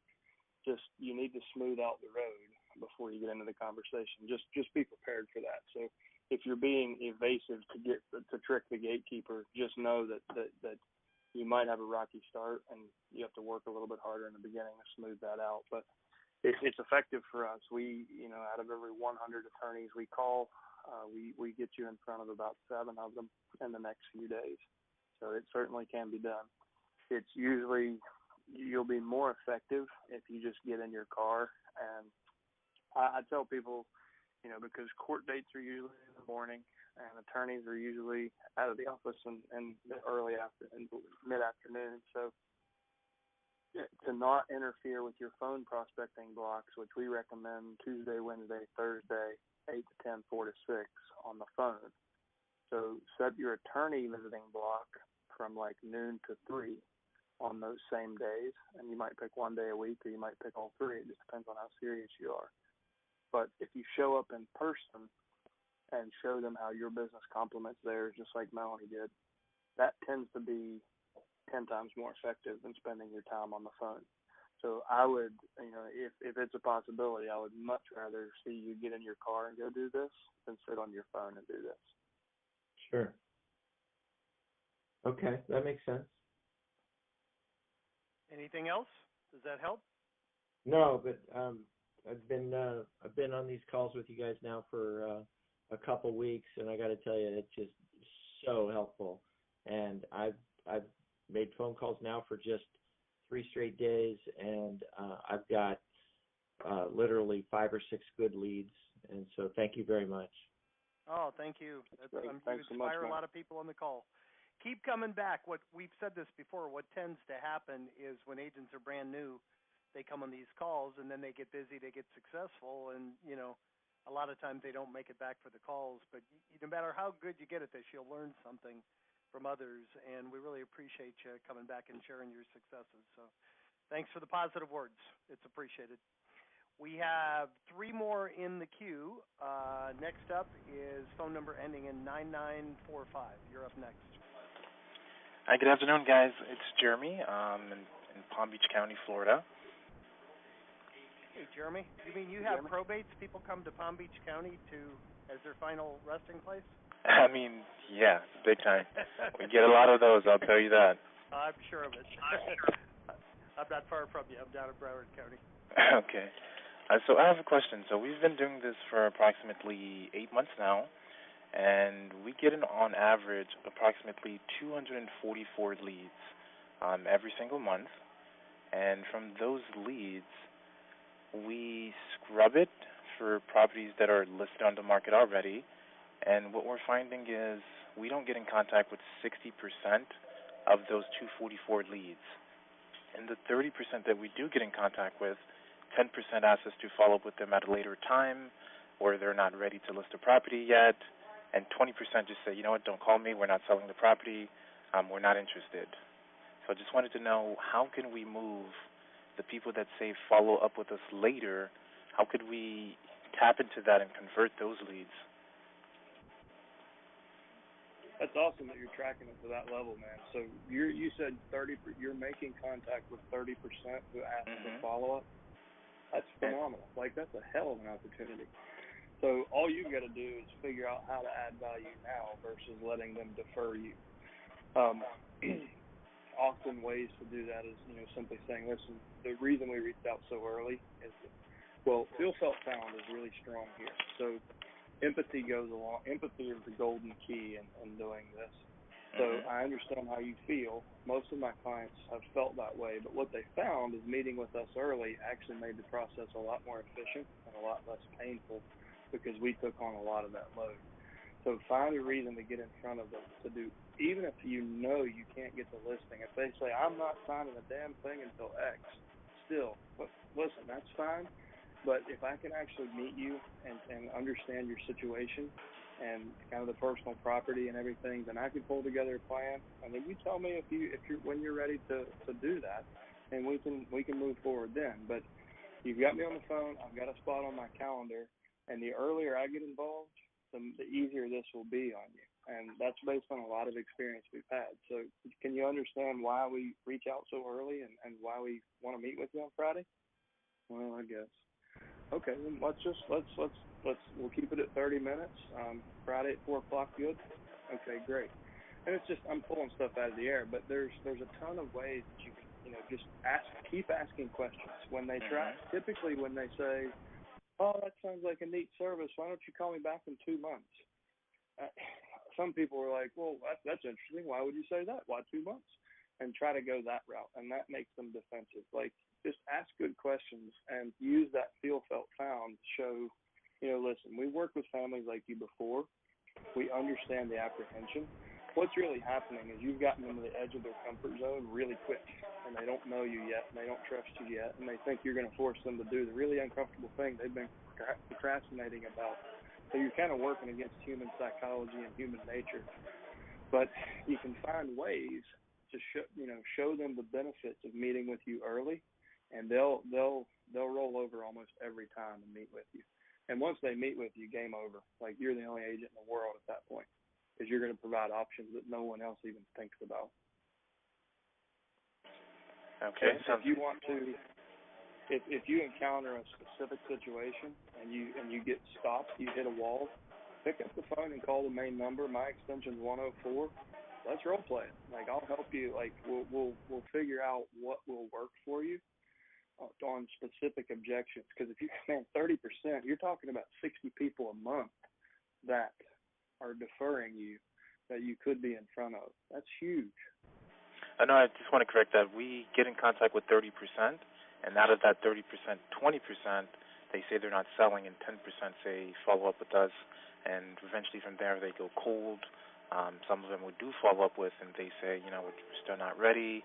You need to smooth out the road before you get into the conversation. Just be prepared for that. So if you're being evasive to trick the gatekeeper, just know that you might have a rocky start and you have to work a little bit harder in the beginning to smooth that out. But it's effective for us. We, out of every 100 attorneys we call, we get you in front of about 7 of them in the next few days. So it certainly can be done. It's usually, you'll be more effective if you just get in your car. And I tell people, because court dates are usually in the morning and attorneys are usually out of the office in mid-afternoon. So to not interfere with your phone prospecting blocks, which we recommend Tuesday, Wednesday, Thursday, 8 to 10, 4 to 6 on the phone. So set your attorney visiting block from like noon to 3. on those same days, and you might pick one day a week, or you might pick all three. It just depends on how serious you are. But if you show up in person and show them how your business complements theirs, just like Melanie did, that tends to be 10 times more effective than spending your time on the phone. So I would, if it's a possibility, I would much rather see you get in your car and go do this than sit on your phone and do this. Sure. Okay, that makes sense. Anything else? Does that help? No, but I've been on these calls with you guys now for a couple weeks, and I got to tell you, it's just so helpful. And I've made phone calls now for just 3 straight days, and I've got literally 5 or 6 good leads. And so, thank you very much. Oh, thank you. You Thanks so much, inspire a man. lot of people on the call. Keep coming back. What we've said this before. What tends to happen is when agents are brand new, they come on these calls and then they get busy, they get successful, and a lot of times they don't make it back for the calls. But no matter how good you get at this, you'll learn something from others, and we really appreciate you coming back and sharing your successes. So, thanks for the positive words. It's appreciated. We have 3 more in the queue. Next up is phone number ending in 9945. You're up next. Hi, good afternoon, guys. It's Jeremey in Palm Beach County, Florida. Hey, Jeremy. You mean you have probates? People come to Palm Beach County as their final resting place? I mean, yeah, big time. We get a lot of those, I'll tell you that. I'm sure of it. I'm not far from you. I'm down in Broward County. Okay. So I have a question. So we've been doing this for approximately 8 months now, and we get on average approximately 244 leads every single month. And from those leads, we scrub it for properties that are listed on the market already. And what we're finding is we don't get in contact with 60% of those 244 leads. And the 30% that we do get in contact with, 10% ask us to follow up with them at a later time, or they're not ready to list a property yet, and 20% just say, you know what, don't call me, we're not selling the property, we're not interested. So I just wanted to know, how can we move the people that say follow up with us later? How could we tap into that and convert those leads? That's awesome that you're tracking it to that level, man. So you said 30. You're making contact with 30% who ask for follow-up. That's phenomenal. Like, that's a hell of an opportunity. So all you've got to do is figure out how to add value now versus letting them defer you. Often ways to do that is, simply saying, listen, the reason we reached out so early is, feel felt found is really strong here. So empathy goes along. Empathy is the golden key in doing this. So I understand how you feel. Most of my clients have felt that way, but what they found is meeting with us early actually made the process a lot more efficient and a lot less painful because we took on a lot of that load. So find a reason to get in front of them to do, even if you can't get the listing. If they say, I'm not signing a damn thing until X, still, listen, that's fine. But if I can actually meet you and understand your situation and kind of the personal property and everything, then I can pull together a plan. And then you tell me when you're ready to do that, and we can move forward then. But you've got me on the phone. I've got a spot on my calendar, and the earlier I get involved, the easier this will be on you. And that's based on a lot of experience we've had. So can you understand why we reach out so early and why we want to meet with you on Friday? Well, I guess. Okay, then we'll keep it at 30 minutes. Friday at 4 o'clock, good? Okay, great. And it's just, I'm pulling stuff out of the air, but there's a ton of ways that you can, just keep asking questions. When they try, typically when they say, oh, that sounds like a neat service, why don't you call me back in 2 months? Some people are like, well, that's interesting. Why would you say that? Why 2 months? And try to go that route, and that makes them defensive. Like, just ask good questions and use that feel, felt, found to show, listen, we worked with families like you before. We understand the apprehension. What's really happening is you've gotten them to the edge of their comfort zone really quick, and they don't know you yet, and they don't trust you yet, and they think you're going to force them to do the really uncomfortable thing they've been procrastinating about. So you're kind of working against human psychology and human nature. But you can find ways to show them the benefits of meeting with you early, and they'll roll over almost every time and meet with you. And once they meet with you, game over. Like, you're the only agent in the world at that point, because you're going to provide options that no one else even thinks about. Okay. So if you want to, if you encounter a specific situation and you get stopped, you hit a wall, pick up the phone and call the main number. My extension's 104. Let's role play it. Like, I'll help you. Like, we'll figure out what will work for you on specific objections. Because if you command 30%, you're talking about 60 people a month that are deferring you that you could be in front of. That's huge. I know. I just want to correct that. We get in contact with 30%, and out of that 30%, 20% they say they're not selling, and 10% say follow up with us. And eventually from there they go cold. Some of them we do follow up with, and they say, we're still not ready,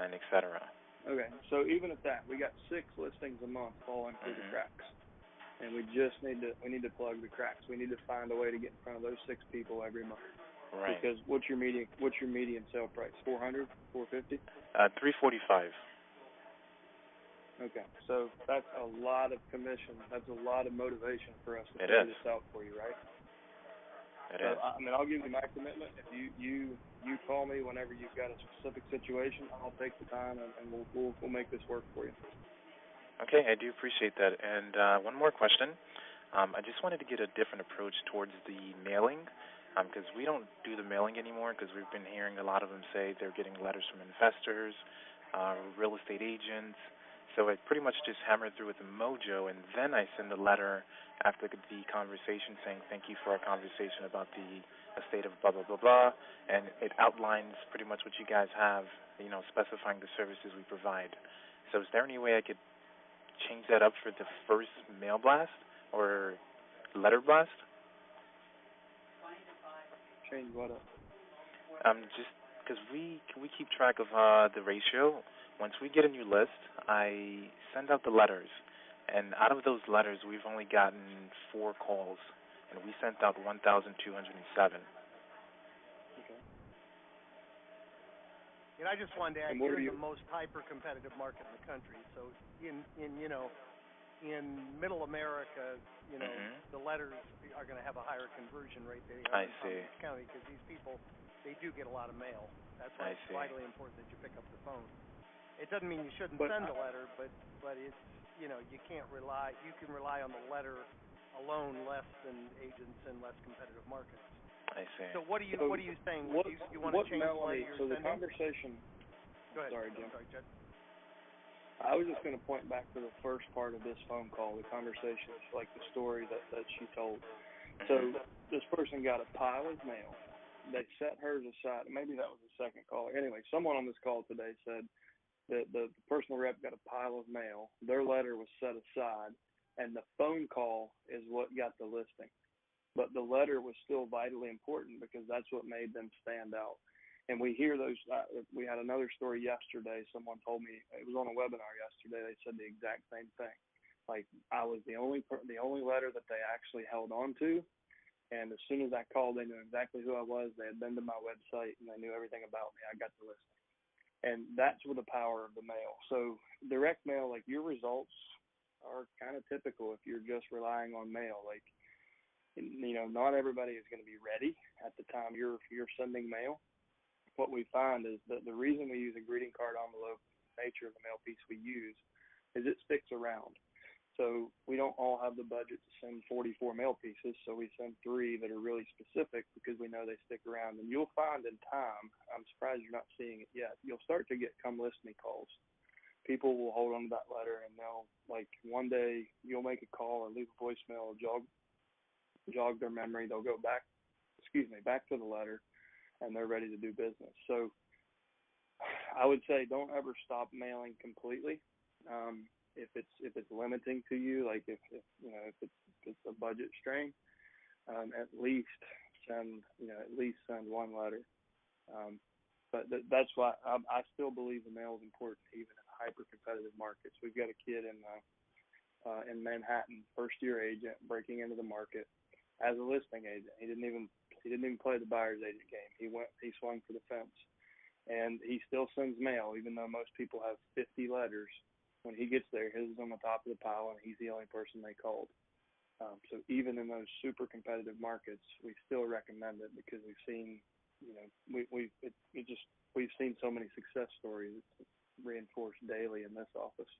and et cetera. Okay, so even at that, we got 6 listings a month falling through the cracks, and we need to plug the cracks. We need to find a way to get in front of those 6 people every month. Right. Because what's your median sale price? 400, 450? 345. Okay, so that's a lot of commission. That's a lot of motivation for us to figure this out for you, right? It is. I mean, I'll give you my commitment. If you call me whenever you've got a specific situation, I'll take the time and we'll make this work for you. Okay, I do appreciate that. And one more question. I just wanted to get a different approach towards the mailing, because we don't do the mailing anymore, because we've been hearing a lot of them say they're getting letters from investors, real estate agents. So I pretty much just hammer through with the mojo, and then I send a letter after the conversation saying, thank you for our conversation about the estate of blah, blah, blah, blah, and it outlines pretty much what you guys have, specifying the services we provide. So is there any way I could change that up for the first mail blast or letter blast? Change what up? Just because we keep track of the ratio. Once we get a new list, I send out the letters, and out of those letters, we've only gotten 4 calls, and we sent out 1,207. Okay. And I just wanted to add, you're in the most hyper-competitive market in the country. So in Middle America, the letters are going to have a higher conversion rate than they are in Palm Beach County, because these people, they do get a lot of mail. That's why it's vitally important that you pick up the phone. It doesn't mean you shouldn't send a letter, but it's, you can't rely. You can rely on the letter alone less than agents in less competitive markets. I see. So what are you saying? You want to change the letter you're sending? So the conversation. Go ahead. Sorry, Jim. Sorry, Jed. I was just going to point back to the first part of this phone call, the conversation, like the story that she told. So this person got a pile of mail. They set hers aside. Maybe that was the second caller. Anyway, someone on this call today said that the personal rep got a pile of mail. Their letter was set aside, and the phone call is what got the listing. But the letter was still vitally important, because that's what made them stand out. And we hear those. We had another story yesterday. Someone told me, it was on a webinar yesterday. They said the exact same thing. Like, I was the only letter that they actually held on to. And as soon as I called, they knew exactly who I was. They had been to my website, and they knew everything about me. I got the listing. And that's where the power of the mail. So direct mail, like, your results are kind of typical if you're just relying on mail. Like, not everybody is going to be ready at the time you're sending mail. What we find is that the reason we use a greeting card envelope, the nature of the mail piece we use, is it sticks around. So we don't all have the budget to send 44 mail pieces, so we send 3 that are really specific, because we know they stick around. And you'll find in time, I'm surprised you're not seeing it yet, you'll start to get come list me calls. People will hold on to that letter, and they'll, like, one day you'll make a call or leave a voicemail or jog their memory. They'll go back to the letter, and they're ready to do business. So I would say don't ever stop mailing completely. If it's limiting to you, like if it's a budget strain, at least send one letter. But that's why I still believe the mail is important, even in hyper competitive markets. We've got a kid in Manhattan, first year agent, breaking into the market as a listing agent. He didn't even play the buyer's agent game. He swung for the fence, And he still sends mail, even though most people have 50 letters. When he gets there, his is on the top of the pile, and he's the only person they called. So even in those super competitive markets, we still recommend it because we've seen, we've seen so many success stories. It's reinforced daily in this office.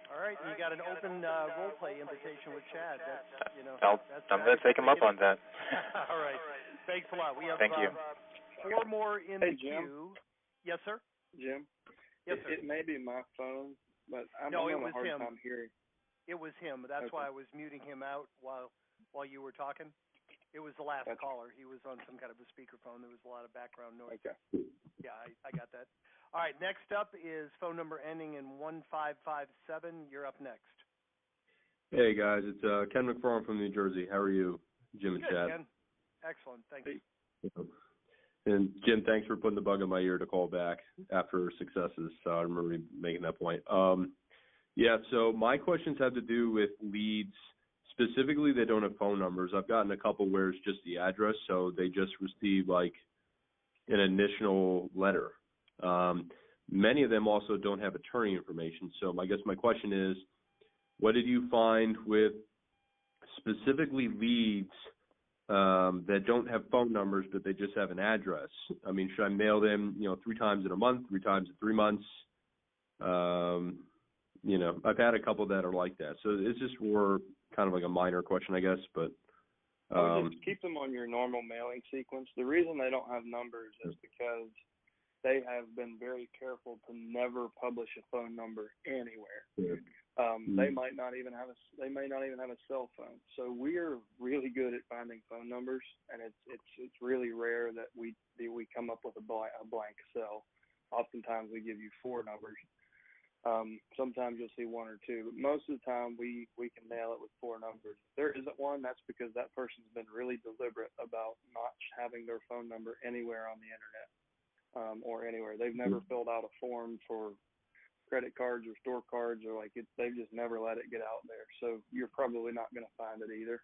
All right, you got an open role play invitation with Chad. I'm going to take him up on that. All right, thanks a lot. We have Thank you. 4 more in the Jim. queue. Yes, sir. Jim. Yes, sir. It may be my phone, but I'm no, having it a was hard him. time hearing. It was him. That's why I was muting him out while you were talking. It was the last caller. He was on some kind of a speakerphone. There was a lot of background noise. Okay. Yeah, I got that. All right, next up is phone number ending in 1557. You're up next. Hey, guys. It's Ken McFarland from New Jersey. How are you, Jim and Good, Chad? Ken. Excellent. Thank you. And, Jim, thanks for putting the bug in my ear to call back after successes. So I remember making that point. Yeah, so my questions have to do with leads. Specifically, they don't have phone numbers. I've gotten a couple where it's just the address, so they just receive, like, an initial letter. Many of them also don't have attorney information. So I guess my question is, what did you find with specifically leads that don't have phone numbers, but they just have an address? I mean, should I mail them, 3 times in a month, 3 times in 3 months? I've had a couple that are like that. So it's just more kind of like a minor question, I guess. But just keep them on your normal mailing sequence. The reason they don't have numbers is because they have been very careful to never publish a phone number anywhere. Yeah. They might not even have a cell phone. So we're really good at finding phone numbers, and it's really rare that we come up with a blank cell. Oftentimes we give you 4 numbers. Sometimes you'll see 1 or 2, but most of the time we can nail it with 4 numbers. If there isn't one, that's because that person's been really deliberate about not having their phone number anywhere on the internet, or anywhere. They've never filled out a form for credit cards or store cards, or they've just never let it get out there. So you're probably not going to find it either.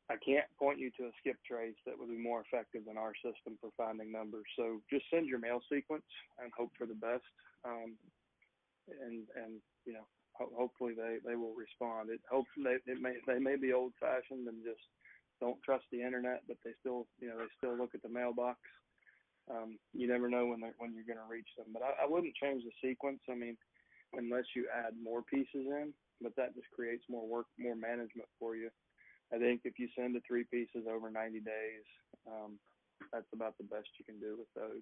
I can't point you to a skip trace that would be more effective than our system for finding numbers. So just send your mail sequence and hope for the best. Hopefully they will respond. They may be old fashioned and just don't trust the internet, but they still look at the mailbox. You never know when you're going to reach them. But I wouldn't change the sequence. I mean, unless you add more pieces in, but that just creates more work, more management for you. I think if you send the 3 pieces over 90 days, that's about the best you can do with those.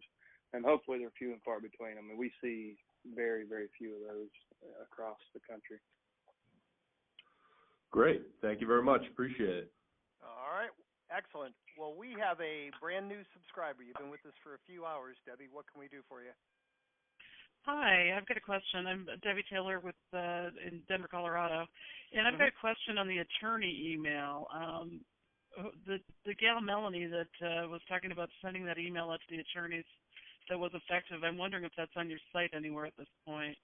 And hopefully they're few and far between. I mean, we see very, very few of those across the country. Great. Thank you very much. Appreciate it. All right. Excellent. Well, we have a brand new subscriber. You've been with us for a few hours, Debbie. What can we do for you? Hi, I've got a question. I'm Debbie Taylor in Denver, Colorado, and I've got a question on the attorney email. The gal Melanie that was talking about sending that email out to the attorneys that was effective, I'm wondering if that's on your site anywhere at this point.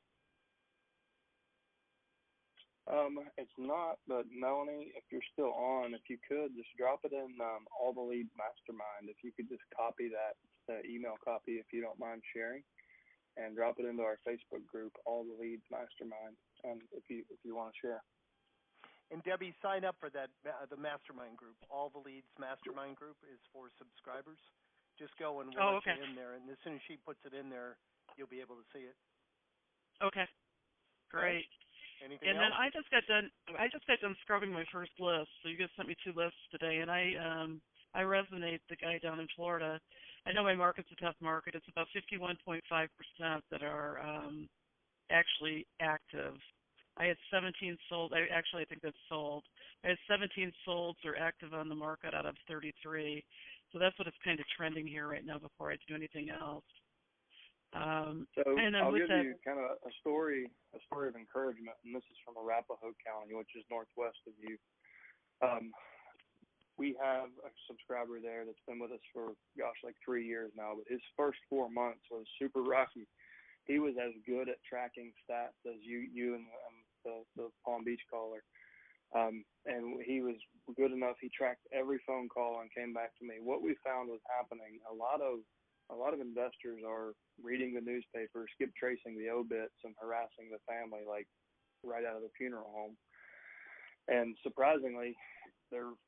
It's not, but Melanie, if you're still on, if you could just drop it in All the Leads Mastermind. If you could just copy that email copy, if you don't mind sharing, and drop it into our Facebook group, All the Leads Mastermind, if you want to share. And Debbie, sign up for that the Mastermind group. All the Leads Mastermind group is for subscribers. Just go and we'll let you in there, and as soon as she puts it in there, you'll be able to see it. Okay. Great. Anything and else? Then I just got done scrubbing my first list. So you guys sent me 2 lists today, and I resonate the guy down in Florida. I know my market's a tough market. It's about 51.5% that are actually active. I had 17 sold. I think that's sold. I had 17 solds or active on the market out of 33. So that's what it's kind of trending here right now before I do anything else. And I'll give you kind of a story of encouragement, and this is from Arapahoe County, which is northwest of you. We have a subscriber there that's been with us for, 3 years now, but his first 4 months was super rocky. He was as good at tracking stats as you and the Palm Beach caller. And he was good enough. He tracked every phone call and came back to me. What we found was happening. A lot of investors are reading the newspaper, skip tracing the obits, and harassing the family like right out of the funeral home. And surprisingly,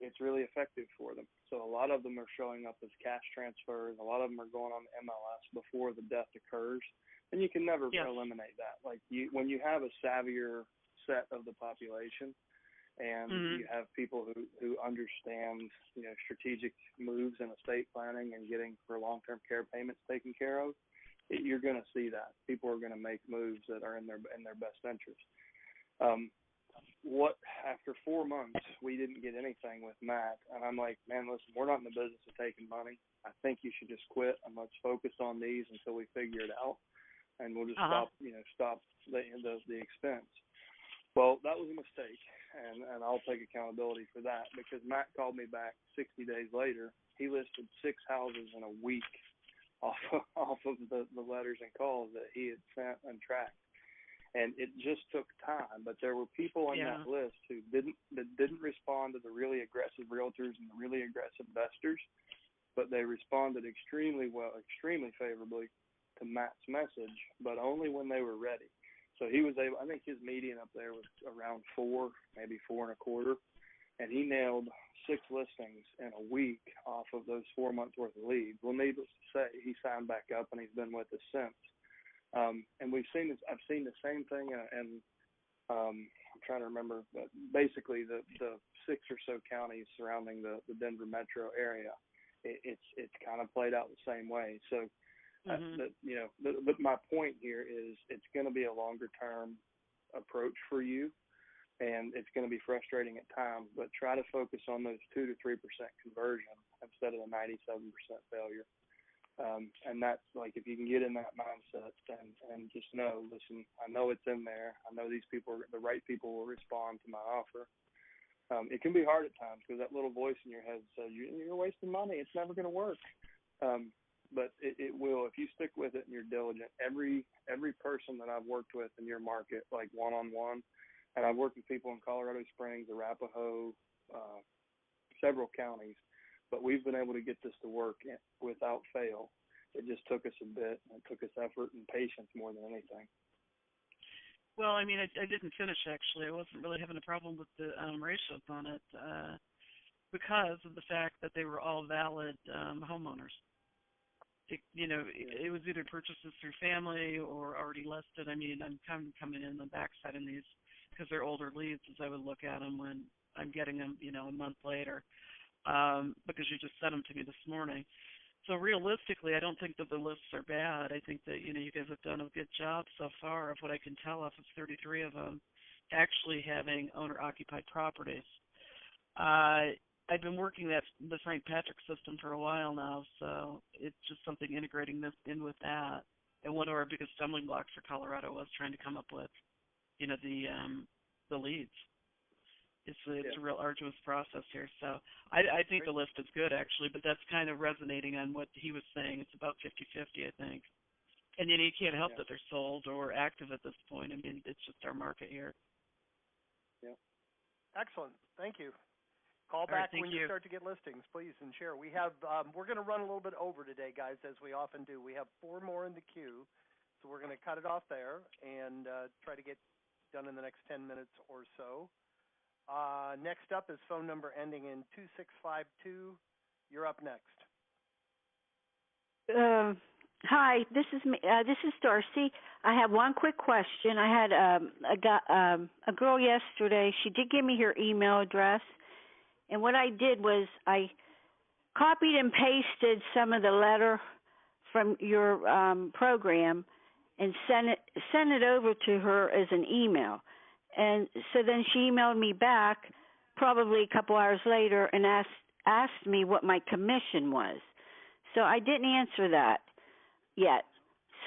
it's really effective for them. So a lot of them are showing up as cash transfers. A lot of them are going on the MLS before the death occurs. And you can never eliminate that. Like when you have a savvier set of the population, and you have people who understand, strategic moves in estate planning and getting for long-term care payments taken care of, you're going to see that. People are going to make moves that are in their best interest. After 4 months, we didn't get anything with Matt, and I'm like, man, listen, we're not in the business of taking money. I think you should just quit and let's focus on these until we figure it out, and we'll just stop the expense. Well, that was a mistake, and I'll take accountability for that, because Matt called me back 60 days later. He listed 6 houses in a week off of the letters and calls that he had sent and tracked. And it just took time, but there were people on that list who didn't respond to the really aggressive realtors and the really aggressive investors, but they responded extremely favorably to Matt's message, but only when they were ready. So he was able, I think his median up there was around 4, maybe 4.25, and he nailed 6 listings in a week off of those 4 months worth of leads. Well, needless to say, he signed back up and he's been with us since. And we've seen this. I've seen the same thing, and I'm trying to remember, but basically the 6 or so counties surrounding the Denver metro area, it's kind of played out the same way. So. But my point here is it's going to be a longer term approach for you, and it's going to be frustrating at times, but try to focus on those 2 to 3% conversion instead of the 97% failure. And that's like, if you can get in that mindset and just know, listen, I know it's in there. I know these people, the right people will respond to my offer. It can be hard at times because that little voice in your head says, you're wasting money. It's never going to work. But it will if you stick with it and you're diligent. Every person that I've worked with in your market, like one-on-one, and I've worked with people in Colorado Springs, Arapahoe, several counties, but we've been able to get this to work without fail. It just took us a bit. It took us effort and patience more than anything. Well, I mean, I didn't finish, actually. I wasn't really having a problem with the ratios on it because of the fact that they were all valid homeowners. It was either purchases through family or already listed. I mean, I'm kind of coming in the backside in these because they're older leads, as I would look at them when I'm getting them, a month later, because you just sent them to me this morning. So realistically, I don't think that the lists are bad. I think that, you guys have done a good job so far of what I can tell off of 33 of them actually having owner-occupied properties. I've been working the St. Patrick system for a while now, so it's just something integrating this in with that. And one of our biggest stumbling blocks for Colorado was trying to come up with, the leads. It's a real arduous process here. So I think the list is good, actually, but that's kind of resonating on what he was saying. It's about 50-50, I think. And you can't help that they're sold or active at this point. I mean, it's just our market here. Yeah. Excellent. Thank you. Call back when you start to get listings, please, and share. We have we're going to run a little bit over today, guys, as we often do. We have 4 more in the queue, so we're going to cut it off there and try to get done in the next 10 minutes or so. Next up is phone number ending in 2652. You're up next. Hi, this is me. This is Darcy. I have one quick question. I had a girl yesterday. She did give me her email address. And what I did was I copied and pasted some of the letter from your program and sent it over to her as an email. And so then she emailed me back probably a couple hours later and asked me what my commission was. So I didn't answer that yet.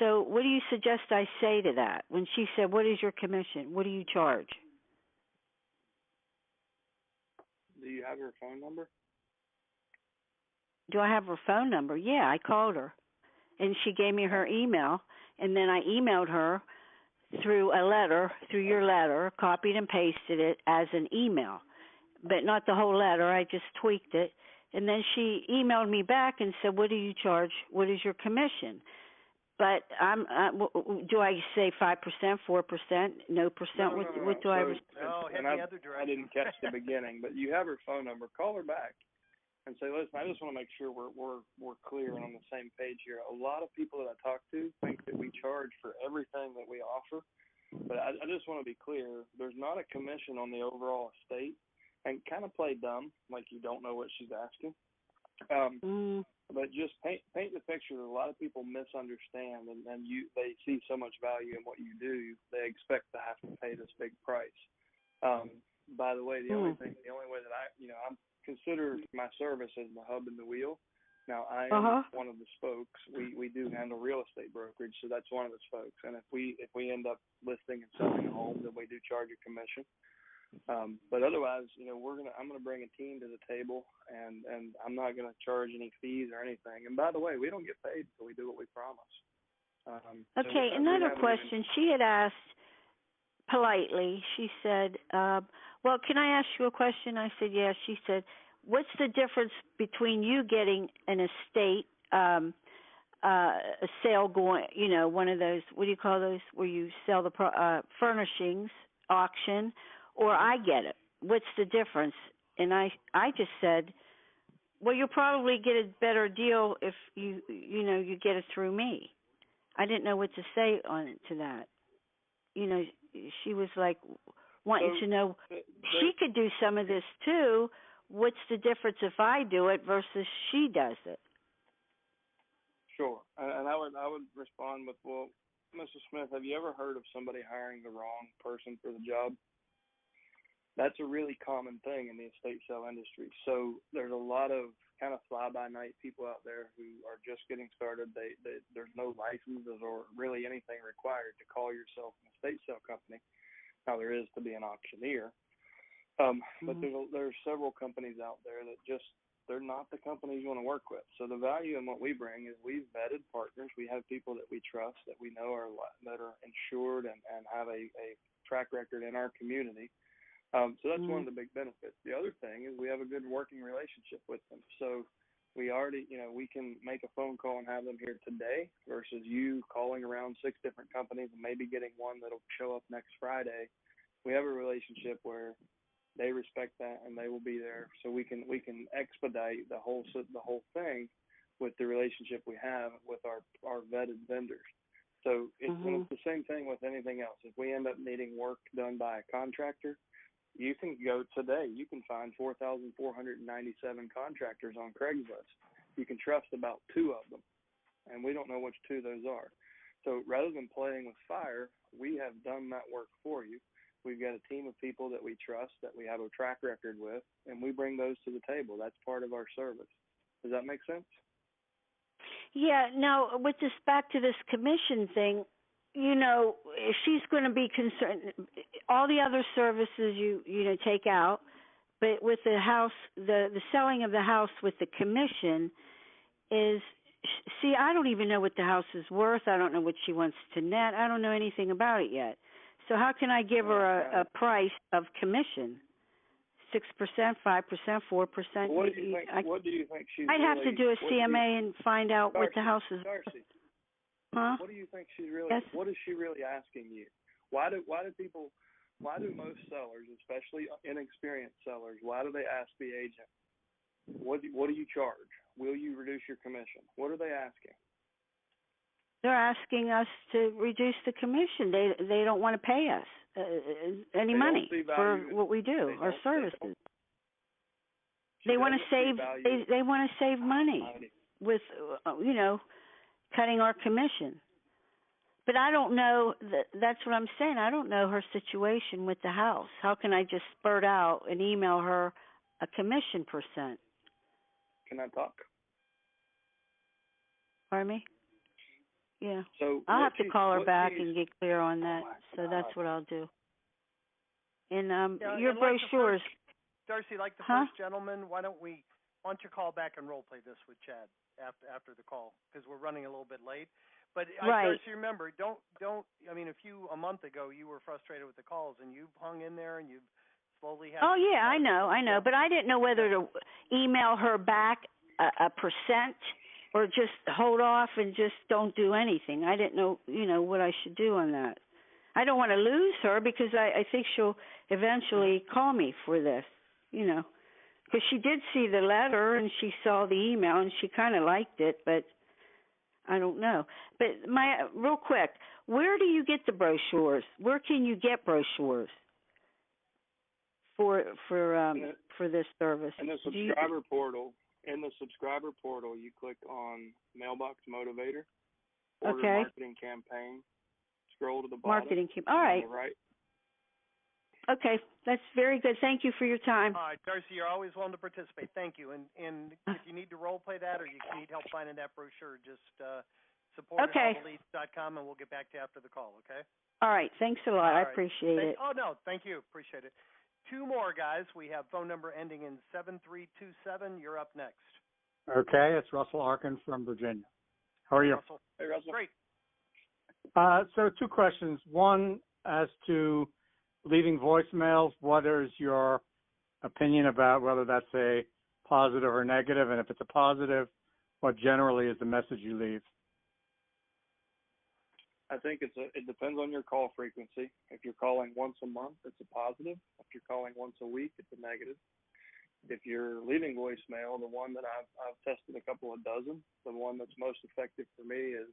So what do you suggest I say to that? When she said, what is your commission? What do you charge? Do you have her phone number? Do I have her phone number? Yeah, I called her. And she gave me her email. And then I emailed her through a letter, through your letter, copied and pasted it as an email, but not the whole letter. I just tweaked it. And then she emailed me back and said, what do you charge? What is your commission? But do I say 5%, 4%, no percent? What do I? I didn't catch the beginning, but you have her phone number. Call her back and say, listen, I just want to make sure we're clear and on the same page here. A lot of people that I talk to think that we charge for everything that we offer, but I just want to be clear. There's not a commission on the overall estate, and kind of play dumb, like you don't know what she's asking. But just paint the picture that a lot of people misunderstand, and they see so much value in what you do, they expect to have to pay this big price. By the way, the only way that I consider my service as the hub and the wheel. Now I am one of the spokes. We do handle real estate brokerage, so that's one of the spokes. And if we end up listing and selling a home, then we do charge a commission. But otherwise, I'm gonna bring a team to the table, and I'm not gonna charge any fees or anything. And by the way, we don't get paid until we do what we promise. Okay, another question. She had asked politely. She said, "Well, can I ask you a question?" I said, "Yes." She said, "What's the difference between you getting an estate, a sale going? One of those. What do you call those? Where you sell the furnishings auction." Or I get it. What's the difference? And I just said, well, you'll probably get a better deal if you get it through me. I didn't know what to say to that. She was like wanting to know she could do some of this too. What's the difference if I do it versus she does it? Sure, and I would respond with, well, Mrs. Smith, have you ever heard of somebody hiring the wrong person for the job? That's a really common thing in the estate sale industry. So there's a lot of kind of fly-by-night people out there who are just getting started. There's no licenses or really anything required to call yourself an estate sale company. Now there is to be an auctioneer, but there's several companies out there that they're not the companies you want to work with. So the value in what we bring is we've vetted partners. We have people that we trust, that we know that are insured and have a track record in our community. So that's one of the big benefits. The other thing is we have a good working relationship with them. So we already, we can make a phone call and have them here today versus you calling around 6 different companies and maybe getting one that'll show up next Friday. We have a relationship where they respect that and they will be there. So we can expedite the whole thing with the relationship we have with our vetted vendors. So it's the same thing with anything else. If we end up needing work done by a contractor, you can go today. You can find 4,497 contractors on Craigslist. You can trust about 2 of them, and we don't know which 2 those are. So rather than playing with fire, we have done that work for you. We've got a team of people that we trust, that we have a track record with, and we bring those to the table. That's part of our service. Does that make sense? Yeah. Now, with this back to this commission thing, if she's going to be concerned, all the other services you take out, but with the house, the selling of the house with the commission is, see, I don't even know what the house is worth. I don't know what she wants to net. I don't know anything about it yet. So how can I give her a price of commission? 6%, 5%, 4%? What do you think she's I'd have to do a CMA and find out what the house is. Darcy. Huh? What do you think she's really? Yes. What is she really asking you? Why do most sellers, especially inexperienced sellers, why do they ask the agent, what do you charge? Will you reduce your commission? What are they asking? They're asking us to reduce the commission. They don't want to pay us any money for what we do, our services. They want to save. They want to save money with cutting our commission. But I don't know, that's what I'm saying. I don't know her situation with the house. How can I just spurt out and email her a commission percent? Can I talk? Pardon me? Yeah. So I'll have to call her back and get clear on that. So that's what I'll do. And your brochures. Darcy, like the first gentleman, why don't you call back and role play this with Chad after the call, because we're running a little bit late. But Right. Darcy, remember, don't. I mean, a month ago, you were frustrated with the calls, and you've hung in there, and you've slowly had. Oh yeah, I know, but I didn't know whether to email her back a percent or just hold off and just don't do anything. I didn't know, what I should do on that. I don't want to lose her because I think she'll eventually call me for this, because she did see the letter and she saw the email and she kind of liked it, but I don't know. But real quick, where do you get the brochures? Where can you get brochures for this service? In the subscriber portal. In the subscriber portal, you click on Mailbox Motivator, Order Marketing Campaign. Scroll to the bottom. Marketing campaign. All right. On the right. Okay, that's very good. Thank you for your time. All right, Darcy, you're always willing to participate. Thank you. And if you need to role play that or you need help finding that brochure, just support support@alltheleads.com and we'll get back to you after the call, okay? All right, thanks a lot. All I right. appreciate it. Oh, no, thank you. Appreciate it. Two more, guys. We have phone number ending in 7327. You're up next. Okay, it's Russell Arkin from Virginia. How are you? Russell. Hey, Russell. Great. So two questions. One, as to leaving voicemails, what is your opinion about whether that's a positive or negative? And if it's a positive, what generally is the message you leave? I think it depends on your call frequency. If you're calling once a month, it's a positive. If you're calling once a week, it's a negative. If you're leaving voicemail, the one that I've tested a couple of dozen, the one that's most effective for me is,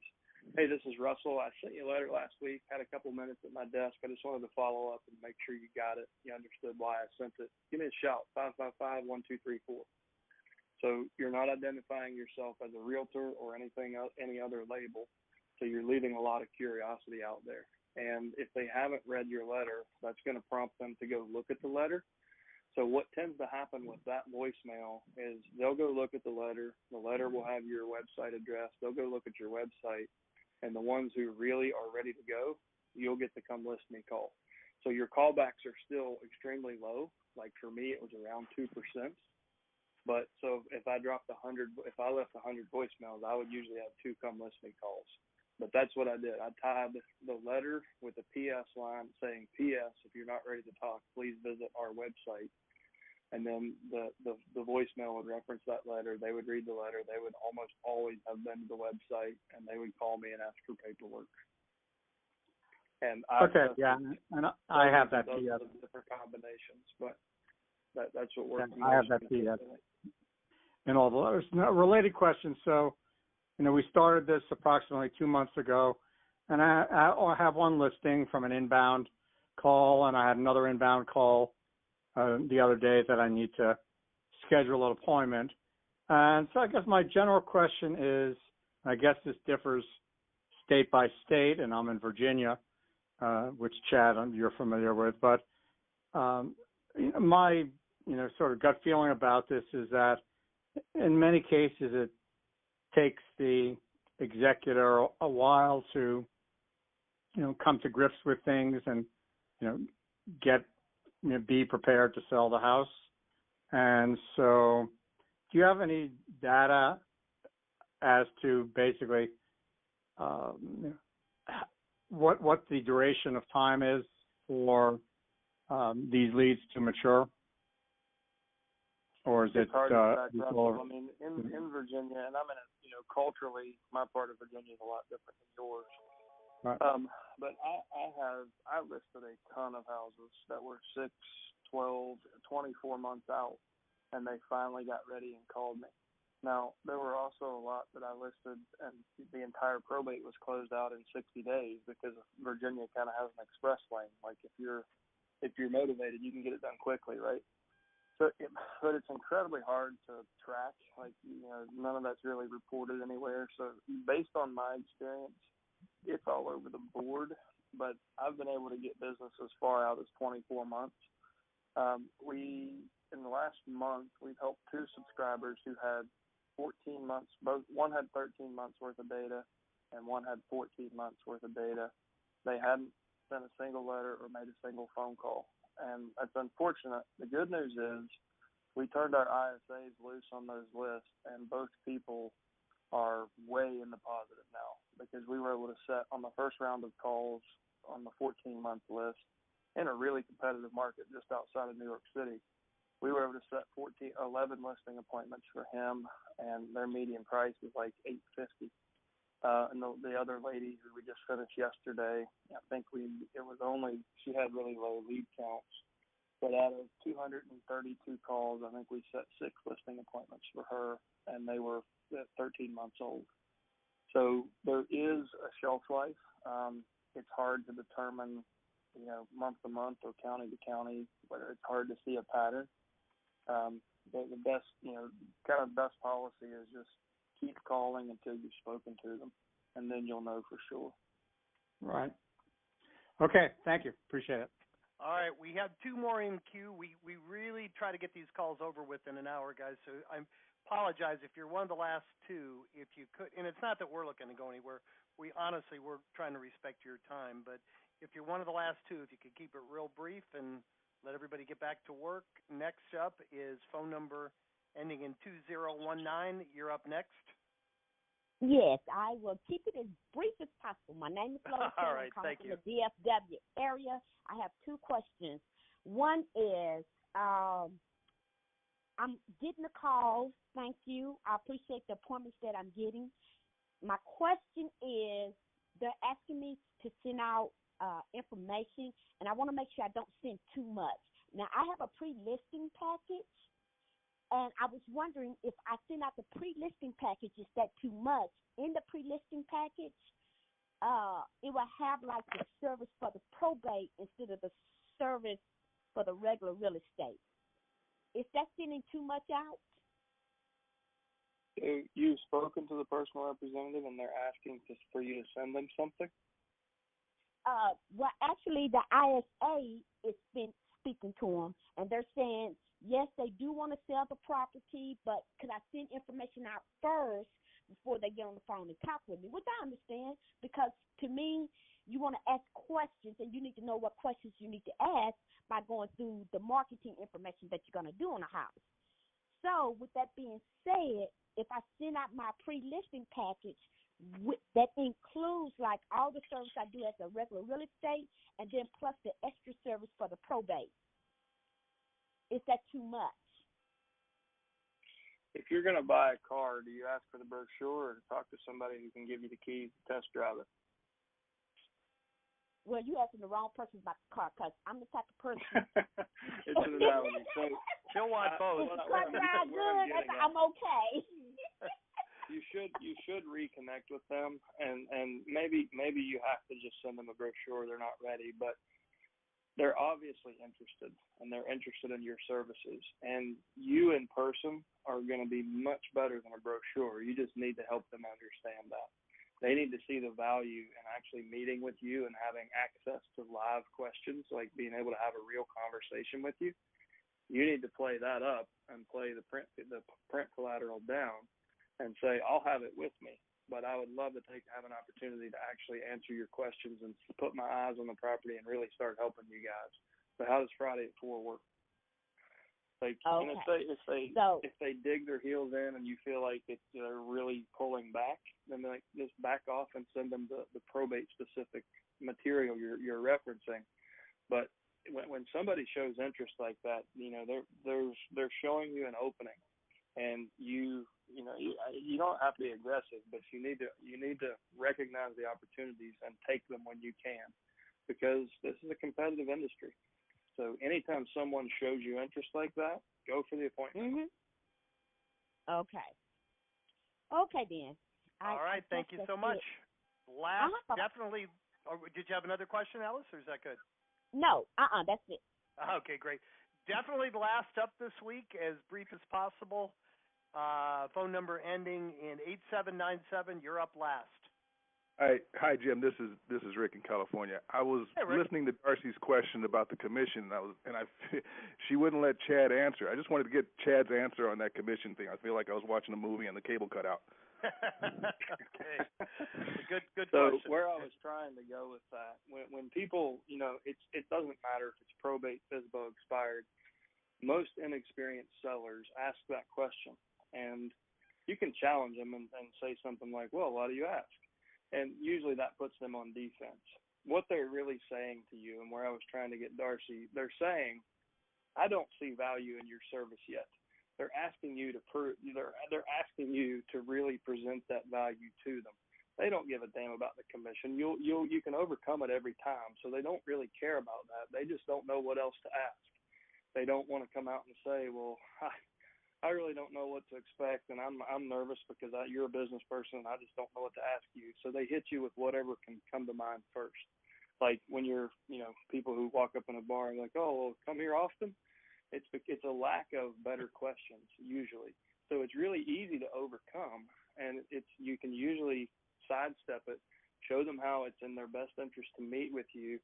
hey, this is Russell. I sent you a letter last week, had a couple minutes at my desk. I just wanted to follow up and make sure you got it. You understood why I sent it. Give me a shout, 555-1234. So you're not identifying yourself as a realtor or any other label. So you're leaving a lot of curiosity out there. And if they haven't read your letter, that's going to prompt them to go look at the letter. So what tends to happen with that voicemail is they'll go look at the letter. The letter will have your website address. They'll go look at your website. And the ones who really are ready to go, you'll get the come list me call. So your callbacks are still extremely low. Like for me, it was around 2%. But so if I left 100 voicemails, I would usually have 2 come list me calls. But that's what I did. I tied the letter with a PS line saying, P.S., if you're not ready to talk, please visit our website. And then the voicemail would reference that letter. They would read the letter. They would almost always have been to the website, and they would call me and ask for paperwork. And I have that PS. Different combinations, but that's what works. I have that PS. And all the letters. No, related question. So, we started this approximately 2 months ago, and I have one listing from an inbound call, and I had another inbound call the other day that I need to schedule an appointment. And so I guess my general question is, I guess this differs state by state, and I'm in Virginia, which Chad, you're familiar with, but my sort of gut feeling about this is that in many cases it takes the executor a while to come to grips with things and be prepared to sell the house. And so do you have any data as to basically what the duration of time is for these leads to mature? Or is it hard to track, Russell. I mean, in Virginia, and I'm in culturally, my part of Virginia is a lot different than yours. Right. But I listed a ton of houses that were 6, 12, 24 months out, and they finally got ready and called me. Now, there were also a lot that I listed, and the entire probate was closed out in 60 days because Virginia kind of has an express lane. Like if you're motivated, you can get it done quickly, right? But it's incredibly hard to track. Like, none of that's really reported anywhere. So based on my experience, it's all over the board. But I've been able to get business as far out as 24 months. In the last month, we've helped 2 subscribers who had 14 months. One had 13 months worth of data, and one had 14 months worth of data. They hadn't sent a single letter or made a single phone call. And that's unfortunate. The good news is we turned our ISAs loose on those lists, and both people are way in the positive now, because we were able to set on the first round of calls on the 14-month list in a really competitive market just outside of New York City. We were able to set 11 listing appointments for him, and their median price was like $850. And the other lady who we just finished yesterday, I think she had really low lead counts, but out of 232 calls, I think we set 6 listing appointments for her, and they were 13 months old. So there is a shelf life. It's hard to determine, month to month or county to county, whether it's hard to see a pattern. The best, kind of best policy is just keep calling until you've spoken to them, and then you'll know for sure. Right. Okay. Thank you. Appreciate it. All right. We have 2 more in queue. We really try to get these calls over within an hour, guys. So I apologize if you're one of the last 2. If you could, and it's not that we're looking to go anywhere. We're trying to respect your time. But if you're one of the last 2, if you could keep it real brief and let everybody get back to work. Next up is phone number ending in 2019. You're up next. Yes, I will keep it as brief as possible. My name is Lois. All right, I'm calling thank you. from the DFW area. I have 2 questions. One is, I'm getting the calls. Thank you. I appreciate the appointments that I'm getting. My question is, they're asking me to send out information, and I want to make sure I don't send too much. Now, I have a pre-listing package, and I was wondering if I send out the pre-listing package, is that too much? In the pre-listing package, it will have like the service for the probate instead of the service for the regular real estate. Is that sending too much out? So you've spoken to the personal representative, and they're asking for you to send them something? Well, actually, the ISA has been speaking to them, and they're saying, yes, they do want to sell the property, but could I send information out first before they get on the phone and talk with me? Which I understand, because to me, you want to ask questions, and you need to know what questions you need to ask by going through the marketing information that you're going to do on the house. So with that being said, if I send out my pre-listing package, that includes like all the service I do as a regular real estate, and then plus the extra service for the probate. Is that too much? If you're going to buy a car, do you ask for the brochure or talk to somebody who can give you the keys to test drive it? Well, you're asking the wrong person about the car, because I'm the type of person. It's an analogy. So she'll want both. I'm okay. You should reconnect with them, and maybe you have to just send them a brochure. They're not ready, but they're obviously interested, and they're interested in your services. And you in person are going to be much better than a brochure. You just need to help them understand that. They need to see the value in actually meeting with you and having access to live questions, like being able to have a real conversation with you. You need to play that up and play the print collateral down and say, I'll have it with me, but I would love to have an opportunity to actually answer your questions and put my eyes on the property and really start helping you guys. So how does Friday at 4 work? Like, okay. And if they dig their heels in and you feel like they're really pulling back, then just back off and send them the probate specific material you're referencing. But when somebody shows interest like that, they're showing you an opening, and you don't have to be aggressive, but you need to recognize the opportunities and take them when you can, because this is a competitive industry. So anytime someone shows you interest like that, go for the appointment. Mm-hmm. Okay then. All right. Thank you so much. Last, definitely. Or did you have another question, Alice, or is that good? No. That's it. Okay, great. Definitely the last up this week, as brief as possible. Phone number ending in 8797. You're up last. Hi, Jim. This is Rick in California. I was listening to Darcy's question about the commission, she wouldn't let Chad answer. I just wanted to get Chad's answer on that commission thing. I feel like I was watching a movie and the cable cut out. Okay. Good so question. Where I was trying to go with that, when people, it doesn't matter if it's probate, FSBO, expired. Most inexperienced sellers ask that question, and you can challenge them and say something like, well, why do you ask? And usually that puts them on defense. What they're really saying to you, and where I was trying to get Darcy, they're saying, I don't see value in your service yet. They're asking you to they're asking you to really present that value to them. They don't give a damn about the commission. You can overcome it every time. So they don't really care about that. They just don't know what else to ask. They don't want to come out and say, well, I really don't know what to expect, and I'm nervous because you're a business person and I just don't know what to ask you. So they hit you with whatever can come to mind first. Like when you're, people who walk up in a bar and like, oh, well, come here often. It's a lack of better questions usually. So it's really easy to overcome, and you can usually sidestep it, show them how it's in their best interest to meet with you.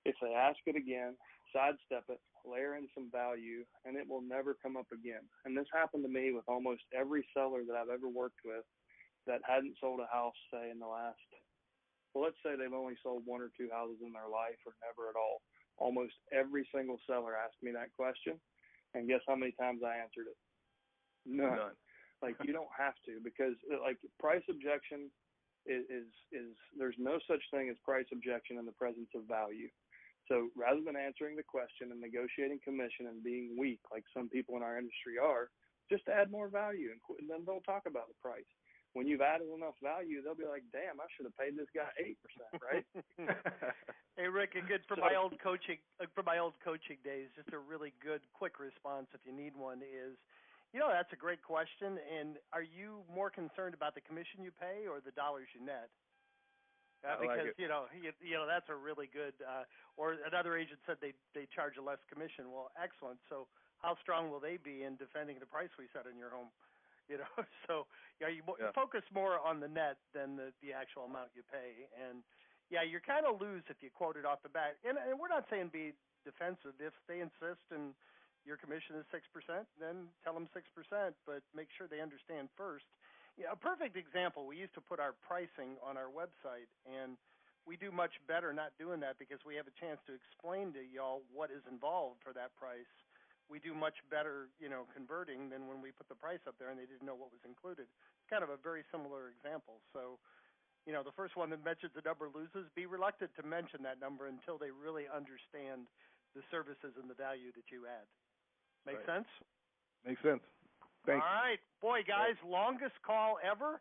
If they ask it again, sidestep it, layer in some value, and it will never come up again. And this happened to me with almost every seller that I've ever worked with that hadn't sold a house, say, in the last, well, let's say they've only sold one or two houses in their life or never at all. Almost every single seller asked me that question, and guess how many times I answered it? None. Like, you don't have to, because, like, price objection is there's no such thing as price objection in the presence of value. So rather than answering the question and negotiating commission and being weak, like some people in our industry are, just add more value and then don't talk about the price. When you've added enough value, they'll be like, damn, I should have paid this guy 8%, right? Hey, Rick, from my old coaching days, just a really good, quick response if you need one is, that's a great question. And are you more concerned about the commission you pay or the dollars you net? Because that's a really good. Or another agent said they charge a less commission. Well, excellent. So how strong will they be in defending the price we set in your home? So you focus more on the net than the actual amount you pay. And you kind of lose if you quote it off the bat. And we're not saying be defensive. If they insist and your commission is 6%, then tell them 6%, but make sure they understand first. A perfect example, we used to put our pricing on our website, and we do much better not doing that because we have a chance to explain to y'all what is involved for that price. We do much better, converting than when we put the price up there and they didn't know what was included. It's kind of a very similar example. So, the first one that mentions the number loses. Be reluctant to mention that number until they really understand the services and the value that you add. Make sense? Makes sense. Thanks. All right. Boy, guys, longest call ever.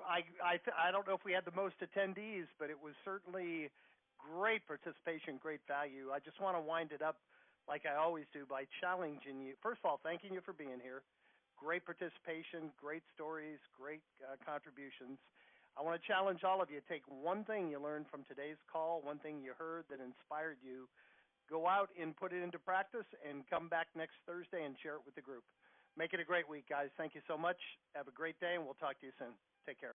I don't know if we had the most attendees, but it was certainly great participation, great value. I just want to wind it up like I always do by challenging you. First of all, thanking you for being here. Great participation, great stories, great contributions. I want to challenge all of you. Take one thing you learned from today's call, one thing you heard that inspired you. Go out and put it into practice and come back next Thursday and share it with the group. Make it a great week, guys. Thank you so much. Have a great day, and we'll talk to you soon. Take care.